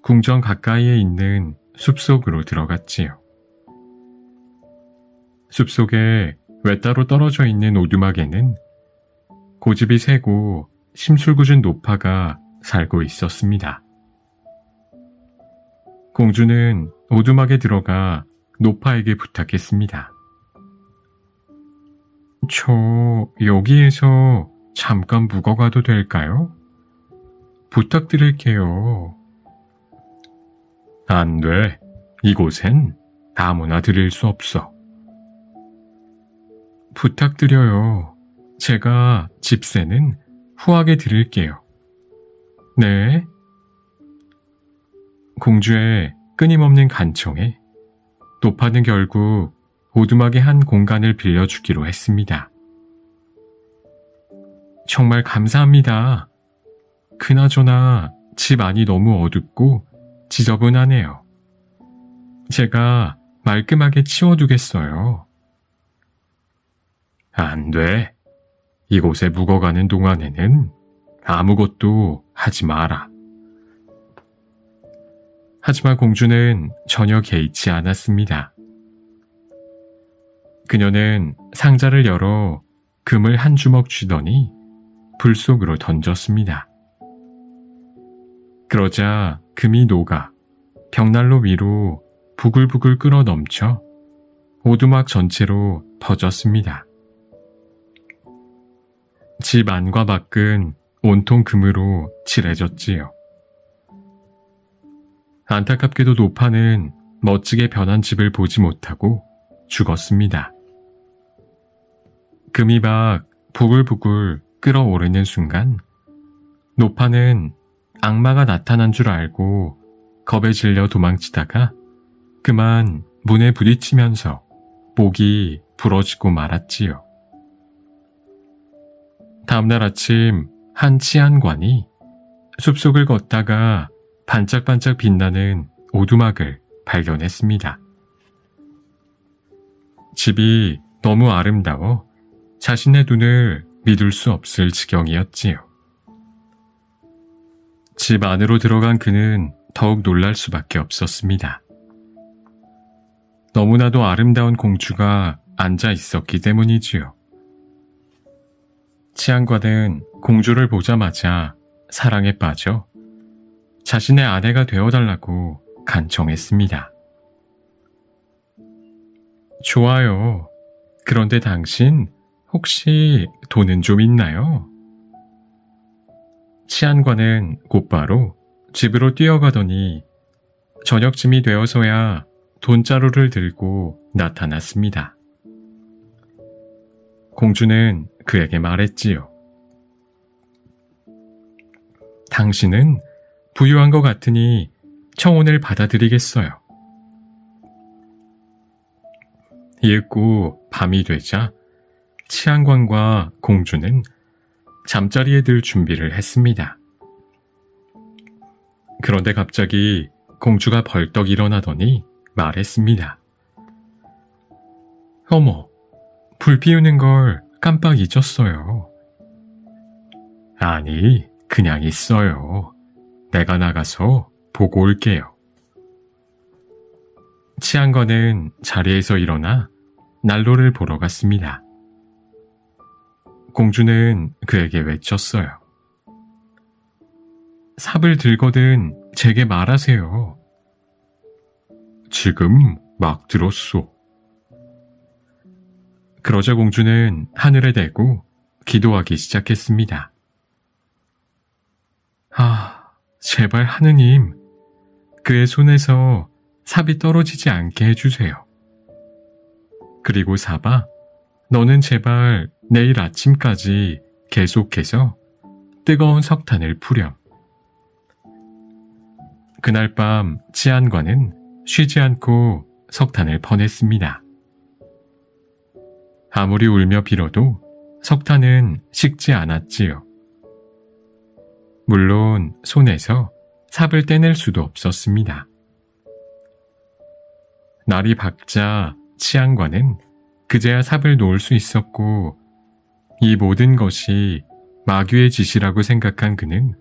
궁전 가까이에 있는 숲속으로 들어갔지요. 숲속에 외따로 떨어져 있는 오두막에는 고집이 세고 심술궂은 노파가 살고 있었습니다. 공주는 오두막에 들어가 노파에게 부탁했습니다. 저 여기에서 잠깐 묵어가도 될까요? 부탁드릴게요. 안 돼. 이곳엔 아무나 들일 수 없어. 부탁드려요. 제가 집세는 후하게 드릴게요. 네. 공주의 끊임없는 간청에 노파는 결국 오두막의 한 공간을 빌려주기로 했습니다. 정말 감사합니다. 그나저나 집 안이 너무 어둡고 지저분하네요. 제가 말끔하게 치워두겠어요. 안 돼. 이곳에 묵어가는 동안에는 아무것도 하지 마라. 하지만 공주는 전혀 개의치 않았습니다. 그녀는 상자를 열어 금을 한 주먹 쥐더니 불 속으로 던졌습니다. 그러자 금이 녹아 벽난로 위로 부글부글 끓어 넘쳐 오두막 전체로 퍼졌습니다. 집 안과 밖은 온통 금으로 칠해졌지요. 안타깝게도 노파는 멋지게 변한 집을 보지 못하고 죽었습니다. 금이 막 부글부글 끓어오르는 순간 노파는 악마가 나타난 줄 알고 겁에 질려 도망치다가 그만 문에 부딪히면서 목이 부러지고 말았지요. 다음날 아침 한 치안관이 숲속을 걷다가 반짝반짝 빛나는 오두막을 발견했습니다. 집이 너무 아름다워 자신의 눈을 믿을 수 없을 지경이었지요. 집 안으로 들어간 그는 더욱 놀랄 수밖에 없었습니다. 너무나도 아름다운 공주가 앉아 있었기 때문이지요. 치안관은 공주를 보자마자 사랑에 빠져 자신의 아내가 되어달라고 간청했습니다. 좋아요. 그런데 당신 혹시 돈은 좀 있나요? 치안관은 곧바로 집으로 뛰어가더니 저녁쯤이 되어서야 돈자루를 들고 나타났습니다. 공주는 그에게 말했지요. 당신은 부유한 것 같으니 청혼을 받아들이겠어요. 이윽고 밤이 되자 치안관과 공주는 잠자리에 들 준비를 했습니다. 그런데 갑자기 공주가 벌떡 일어나더니 말했습니다. 어머, 불 피우는 걸 깜빡 잊었어요. 아니, 그냥 있어요. 내가 나가서 보고 올게요. 치안관은 자리에서 일어나 난로를 보러 갔습니다. 공주는 그에게 외쳤어요. 삽을 들거든 제게 말하세요. 지금 막 들었소. 그러자 공주는 하늘에 대고 기도하기 시작했습니다. 제발 하느님, 그의 손에서 삽이 떨어지지 않게 해주세요. 그리고 삽아, 너는 제발 내일 아침까지 계속해서 뜨거운 석탄을 뿌렴. 그날 밤 치안관은 쉬지 않고 석탄을 퍼냈습니다. 아무리 울며 빌어도 석탄은 식지 않았지요. 물론 손에서 삽을 떼낼 수도 없었습니다. 날이 밝자 치안관은 그제야 삽을 놓을 수 있었고 이 모든 것이 마귀의 짓이라고 생각한 그는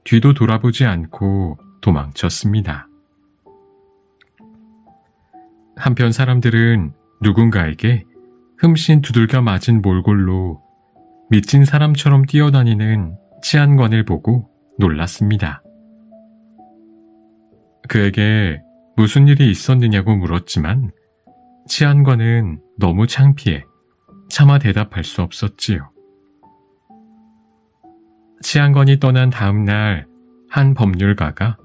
뒤도 돌아보지 않고 도망쳤습니다. 한편 사람들은 누군가에게 흠씬 두들겨 맞은 몰골로 미친 사람처럼 뛰어다니는 치안관을 보고 놀랐습니다. 그에게 무슨 일이 있었느냐고 물었지만 치안관은 너무 창피해 차마 대답할 수 없었지요. 치안관이 떠난 다음 날 한 법률가가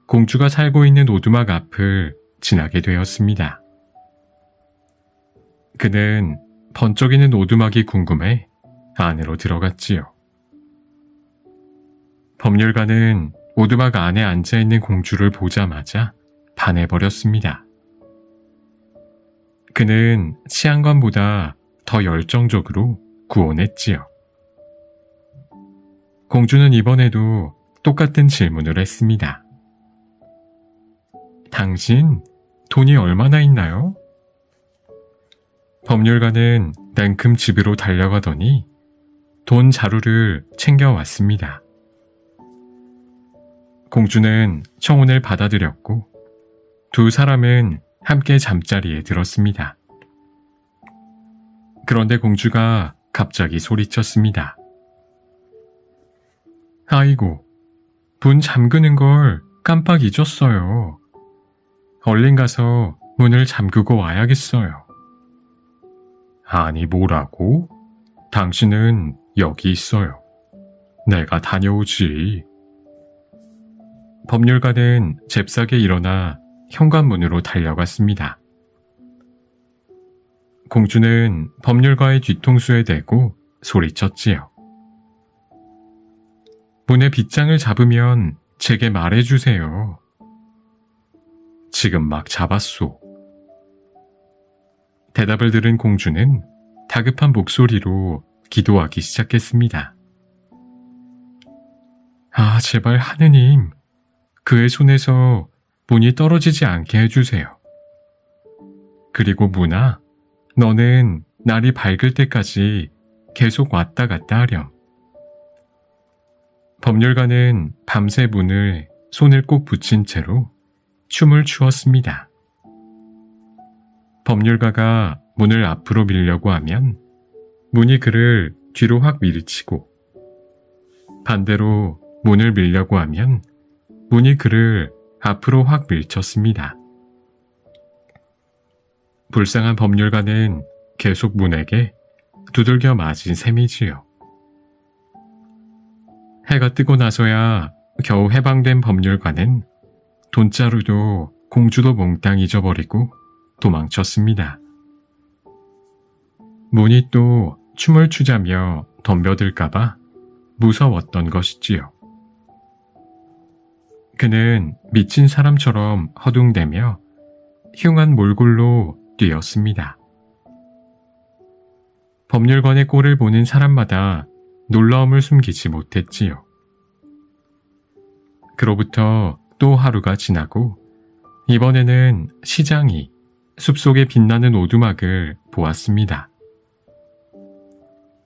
공주가 살고 있는 오두막 앞을 지나게 되었습니다. 그는 번쩍이는 오두막이 궁금해 안으로 들어갔지요. 법률가는 오두막 안에 앉아있는 공주를 보자마자 반해버렸습니다. 그는 치안관보다 더 열정적으로 구원했지요. 공주는 이번에도 똑같은 질문을 했습니다. 당신 돈이 얼마나 있나요? 법률가는 냉큼 집으로 달려가더니 돈 자루를 챙겨왔습니다. 공주는 청혼을 받아들였고 두 사람은 함께 잠자리에 들었습니다. 그런데 공주가 갑자기 소리쳤습니다. 아이고, 문 잠그는 걸 깜빡 잊었어요. 얼른 가서 문을 잠그고 와야겠어요. 아니, 뭐라고? 당신은 여기 있어요. 내가 다녀오지. 법률가는 잽싸게 일어나 현관문으로 달려갔습니다. 공주는 법률가의 뒤통수에 대고 소리쳤지요. 문에 빗장을 잡으면 제게 말해주세요. 지금 막 잡았소. 대답을 들은 공주는 다급한 목소리로 기도하기 시작했습니다. 아, 제발 하느님, 그의 손에서 문이 떨어지지 않게 해주세요. 그리고 문아, 너는 날이 밝을 때까지 계속 왔다 갔다 하렴. 법률가는 밤새 문을 손을 꼭 붙인 채로 춤을 추었습니다. 법률가가 문을 앞으로 밀려고 하면 문이 그를 뒤로 확 밀치고, 반대로 문을 밀려고 하면 문이 그를 앞으로 확 밀쳤습니다. 불쌍한 법률가는 계속 문에게 두들겨 맞은 셈이지요. 해가 뜨고 나서야 겨우 해방된 법률가는 돈자루도 공주도 몽땅 잊어버리고 도망쳤습니다. 문이 또 춤을 추자며 덤벼들까봐 무서웠던 것이지요. 그는 미친 사람처럼 허둥대며 흉한 몰골로 뛰었습니다. 법률관의 꼴을 보는 사람마다 놀라움을 숨기지 못했지요. 그로부터 또 하루가 지나고 이번에는 시장이 숲속에 빛나는 오두막을 보았습니다.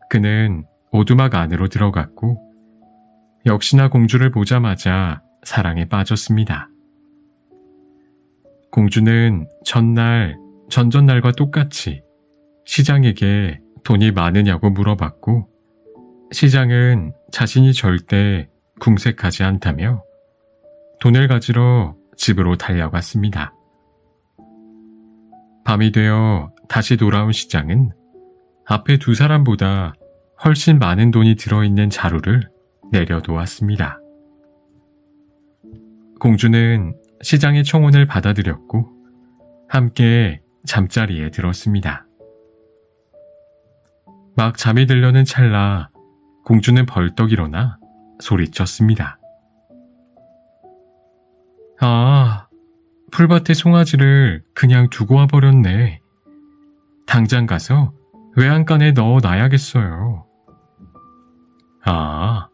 그는 오두막 안으로 들어갔고 역시나 공주를 보자마자 사랑에 빠졌습니다. 공주는 전전날과 똑같이 시장에게 돈이 많으냐고 물어봤고 시장은 자신이 절대 궁색하지 않다며 돈을 가지러 집으로 달려갔습니다. 밤이 되어 다시 돌아온 시장은 앞에 두 사람보다 훨씬 많은 돈이 들어있는 자루를 내려놓았습니다. 공주는 시장의 청혼을 받아들였고 함께 잠자리에 들었습니다. 막 잠이 들려는 찰나 공주는 벌떡 일어나 소리쳤습니다. 아, 풀밭에 송아지를 그냥 두고 와버렸네. 당장 가서 외양간에 넣어놔야겠어요. 아,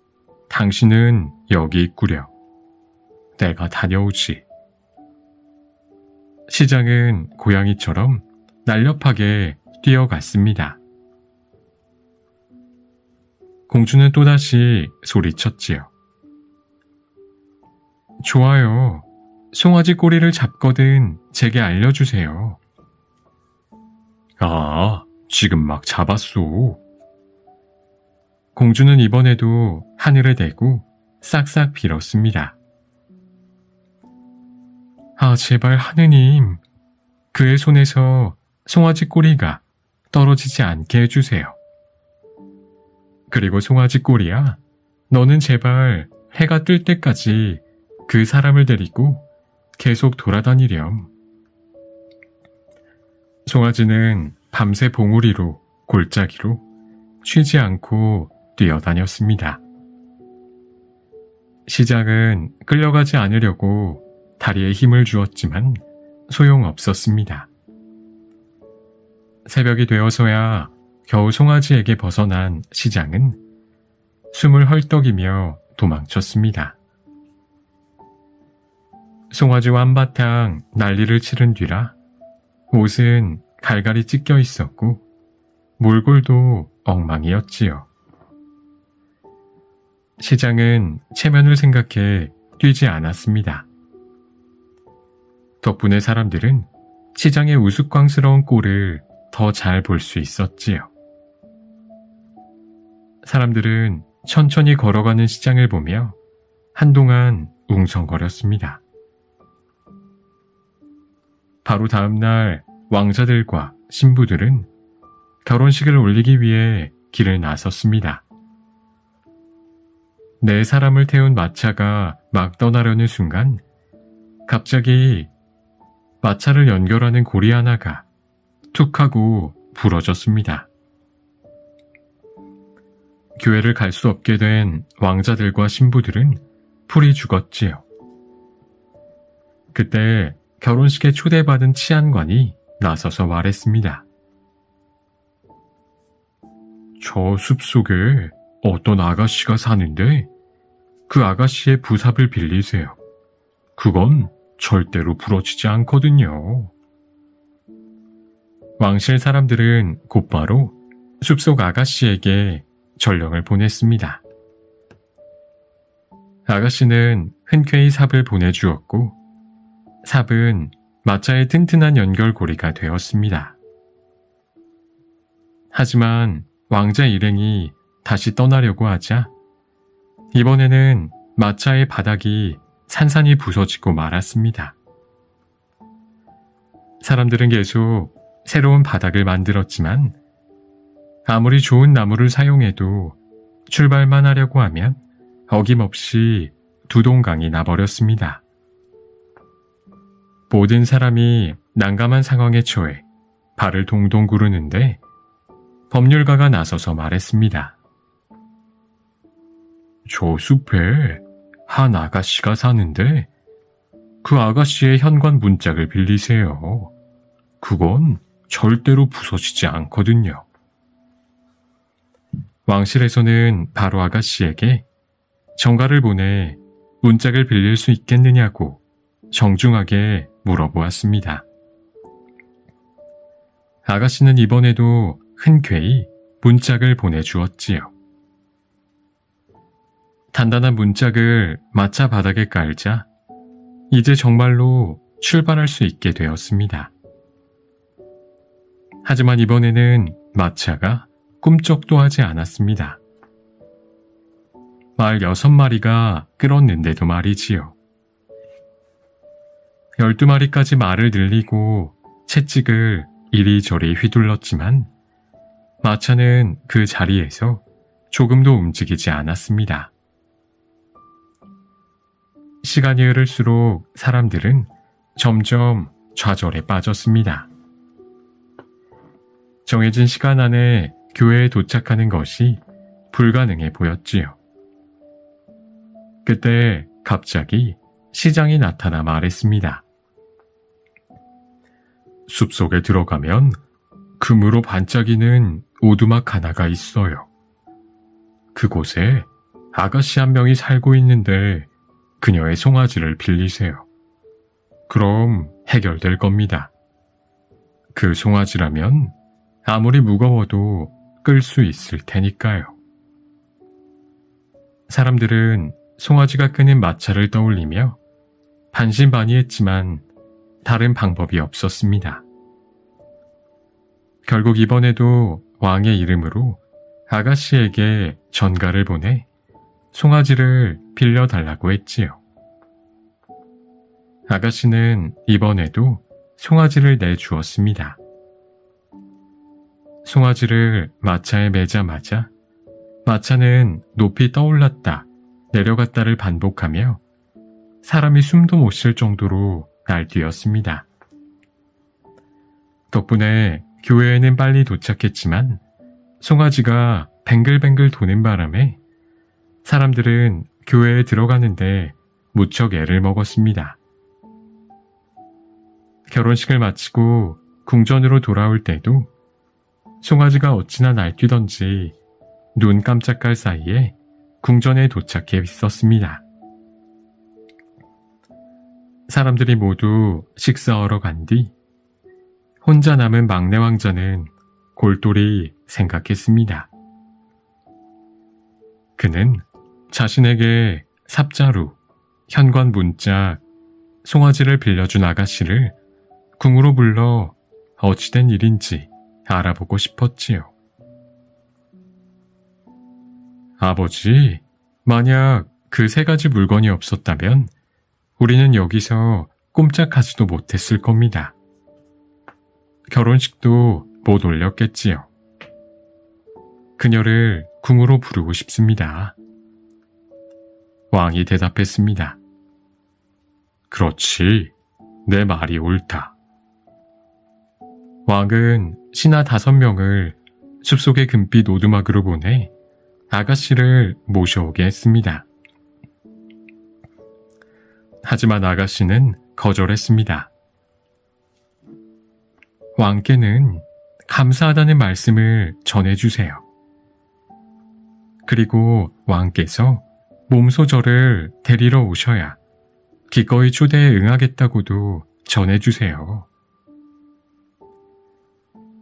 당신은 여기 있구려. 내가 다녀오지. 시장은 고양이처럼 날렵하게 뛰어갔습니다. 공주는 또다시 소리쳤지요. 좋아요. 송아지 꼬리를 잡거든 제게 알려주세요. 아, 지금 막 잡았소. 공주는 이번에도 하늘을 대고 싹싹 빌었습니다. 아, 제발 하느님, 그의 손에서 송아지 꼬리가 떨어지지 않게 해주세요. 그리고 송아지 꼬리야, 너는 제발 해가 뜰 때까지 그 사람을 데리고 계속 돌아다니렴. 송아지는 밤새 봉우리로 골짜기로 쉬지 않고 뛰어다녔습니다. 시장은 끌려가지 않으려고 다리에 힘을 주었지만 소용없었습니다. 새벽이 되어서야 겨우 송아지에게 벗어난 시장은 숨을 헐떡이며 도망쳤습니다. 송아지와 한바탕 난리를 치른 뒤라 옷은 갈갈이 찢겨 있었고 몰골도 엉망이었지요. 시장은 체면을 생각해 뛰지 않았습니다. 덕분에 사람들은 시장의 우스꽝스러운 꼴을 더 잘 볼 수 있었지요. 사람들은 천천히 걸어가는 시장을 보며 한동안 웅성거렸습니다. 바로 다음 날 왕자들과 신부들은 결혼식을 올리기 위해 길을 나섰습니다. 네 사람을 태운 마차가 막 떠나려는 순간 갑자기 마차를 연결하는 고리 하나가 툭 하고 부러졌습니다. 교회를 갈 수 없게 된 왕자들과 신부들은 풀이 죽었지요. 그때 결혼식에 초대받은 치안관이 나서서 말했습니다. 저 숲속에 어떤 아가씨가 사는데 그 아가씨의 부삽을 빌리세요. 그건 절대로 부러지지 않거든요. 왕실 사람들은 곧바로 숲속 아가씨에게 전령을 보냈습니다. 아가씨는 흔쾌히 삽을 보내주었고 삽은 마차의 튼튼한 연결고리가 되었습니다. 하지만 왕자 일행이 다시 떠나려고 하자 이번에는 마차의 바닥이 산산이 부서지고 말았습니다. 사람들은 계속 새로운 바닥을 만들었지만 아무리 좋은 나무를 사용해도 출발만 하려고 하면 어김없이 두동강이 나버렸습니다. 모든 사람이 난감한 상황에 처해 발을 동동 구르는데 법률가가 나서서 말했습니다. 저 숲에 한 아가씨가 사는데 그 아가씨의 현관 문짝을 빌리세요. 그건 절대로 부서지지 않거든요. 왕실에서는 바로 아가씨에게 정가를 보내 문짝을 빌릴 수 있겠느냐고 정중하게 물어보았습니다. 아가씨는 이번에도 흔쾌히 문짝을 보내주었지요. 단단한 문짝을 마차 바닥에 깔자 이제 정말로 출발할 수 있게 되었습니다. 하지만 이번에는 마차가 꿈쩍도 하지 않았습니다. 말 6마리가 끌었는데도 말이지요. 12마리까지 말을 늘리고 채찍을 이리저리 휘둘렀지만 마차는 그 자리에서 조금도 움직이지 않았습니다. 시간이 흐를수록 사람들은 점점 좌절에 빠졌습니다. 정해진 시간 안에 교회에 도착하는 것이 불가능해 보였지요. 그때 갑자기 시장이 나타나 말했습니다. 숲속에 들어가면 금으로 반짝이는 오두막 하나가 있어요. 그곳에 아가씨 한 명이 살고 있는데 그녀의 송아지를 빌리세요. 그럼 해결될 겁니다. 그 송아지라면 아무리 무거워도 끌 수 있을 테니까요. 사람들은 송아지가 끄는 마차를 떠올리며 반신반의했지만 다른 방법이 없었습니다. 결국 이번에도 왕의 이름으로 아가씨에게 전가를 보내 송아지를 빌려달라고 했지요. 아가씨는 이번에도 송아지를 내주었습니다. 송아지를 마차에 매자마자 마차는 높이 떠올랐다 내려갔다를 반복하며 사람이 숨도 못 쉴 정도로 날뛰었습니다. 덕분에 교회에는 빨리 도착했지만 송아지가 뱅글뱅글 도는 바람에 사람들은 교회에 들어가는데 무척 애를 먹었습니다. 결혼식을 마치고 궁전으로 돌아올 때도 송아지가 어찌나 날뛰던지 눈 깜짝할 사이에 궁전에 도착해 있었습니다. 사람들이 모두 식사하러 간 뒤 혼자 남은 막내 왕자는 골똘히 생각했습니다. 그는 자신에게 삽자루, 현관 문짝, 송아지를 빌려준 아가씨를 궁으로 불러 어찌된 일인지 알아보고 싶었지요. 아버지, 만약 그 세 가지 물건이 없었다면 우리는 여기서 꼼짝하지도 못했을 겁니다. 결혼식도 못 올렸겠지요. 그녀를 궁으로 부르고 싶습니다. 왕이 대답했습니다. 그렇지, 내 말이 옳다. 왕은 신하 5명을 숲속의 금빛 오두막으로 보내 아가씨를 모셔오게 했습니다. 하지만 아가씨는 거절했습니다. 왕께는 감사하다는 말씀을 전해주세요. 그리고 왕께서 몸소 저를 데리러 오셔야 기꺼이 초대에 응하겠다고도 전해주세요.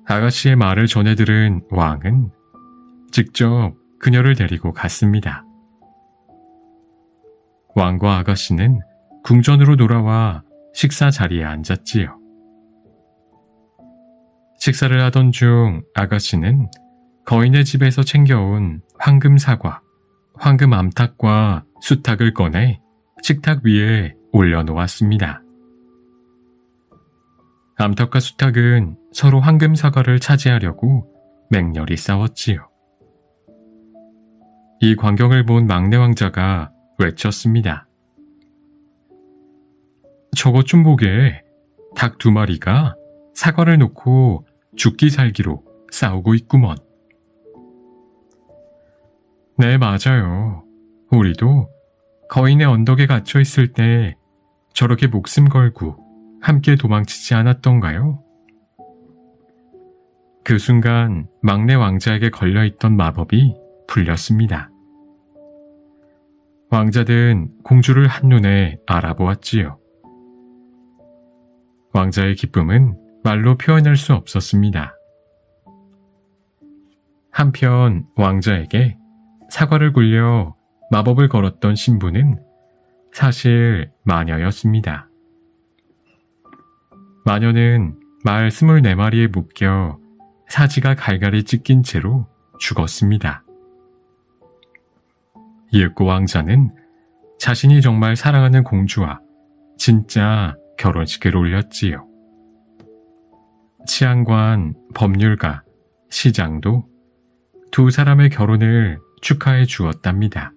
아가씨의 말을 전해들은 왕은 직접 그녀를 데리고 갔습니다. 왕과 아가씨는 궁전으로 돌아와 식사 자리에 앉았지요. 식사를 하던 중 아가씨는 거인의 집에서 챙겨온 황금 사과, 황금 암탉과 수탉을 꺼내 식탁 위에 올려놓았습니다. 암탉과 수탉은 서로 황금 사과를 차지하려고 맹렬히 싸웠지요. 이 광경을 본 막내 왕자가 외쳤습니다. 저것 좀 보게, 닭 2마리가 사과를 놓고 죽기 살기로 싸우고 있구먼. 네, 맞아요. 우리도 거인의 언덕에 갇혀 있을 때 저렇게 목숨 걸고 함께 도망치지 않았던가요? 그 순간 막내 왕자에게 걸려있던 마법이 풀렸습니다. 왕자는 공주를 한눈에 알아보았지요. 왕자의 기쁨은 말로 표현할 수 없었습니다. 한편 왕자에게 사과를 굴려 마법을 걸었던 신부는 사실 마녀였습니다. 마녀는 말 24마리에 묶여 사지가 갈갈이 찢긴 채로 죽었습니다. 이윽고 왕자는 자신이 정말 사랑하는 공주와 진짜 결혼식을 올렸지요. 치안관, 법률가, 시장도 두 사람의 결혼을 축하해 주었답니다.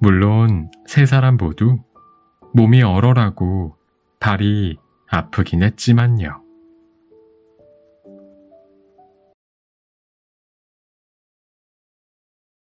물론 세 사람 모두 몸이 얼얼하고 발이 아프긴 했지만요.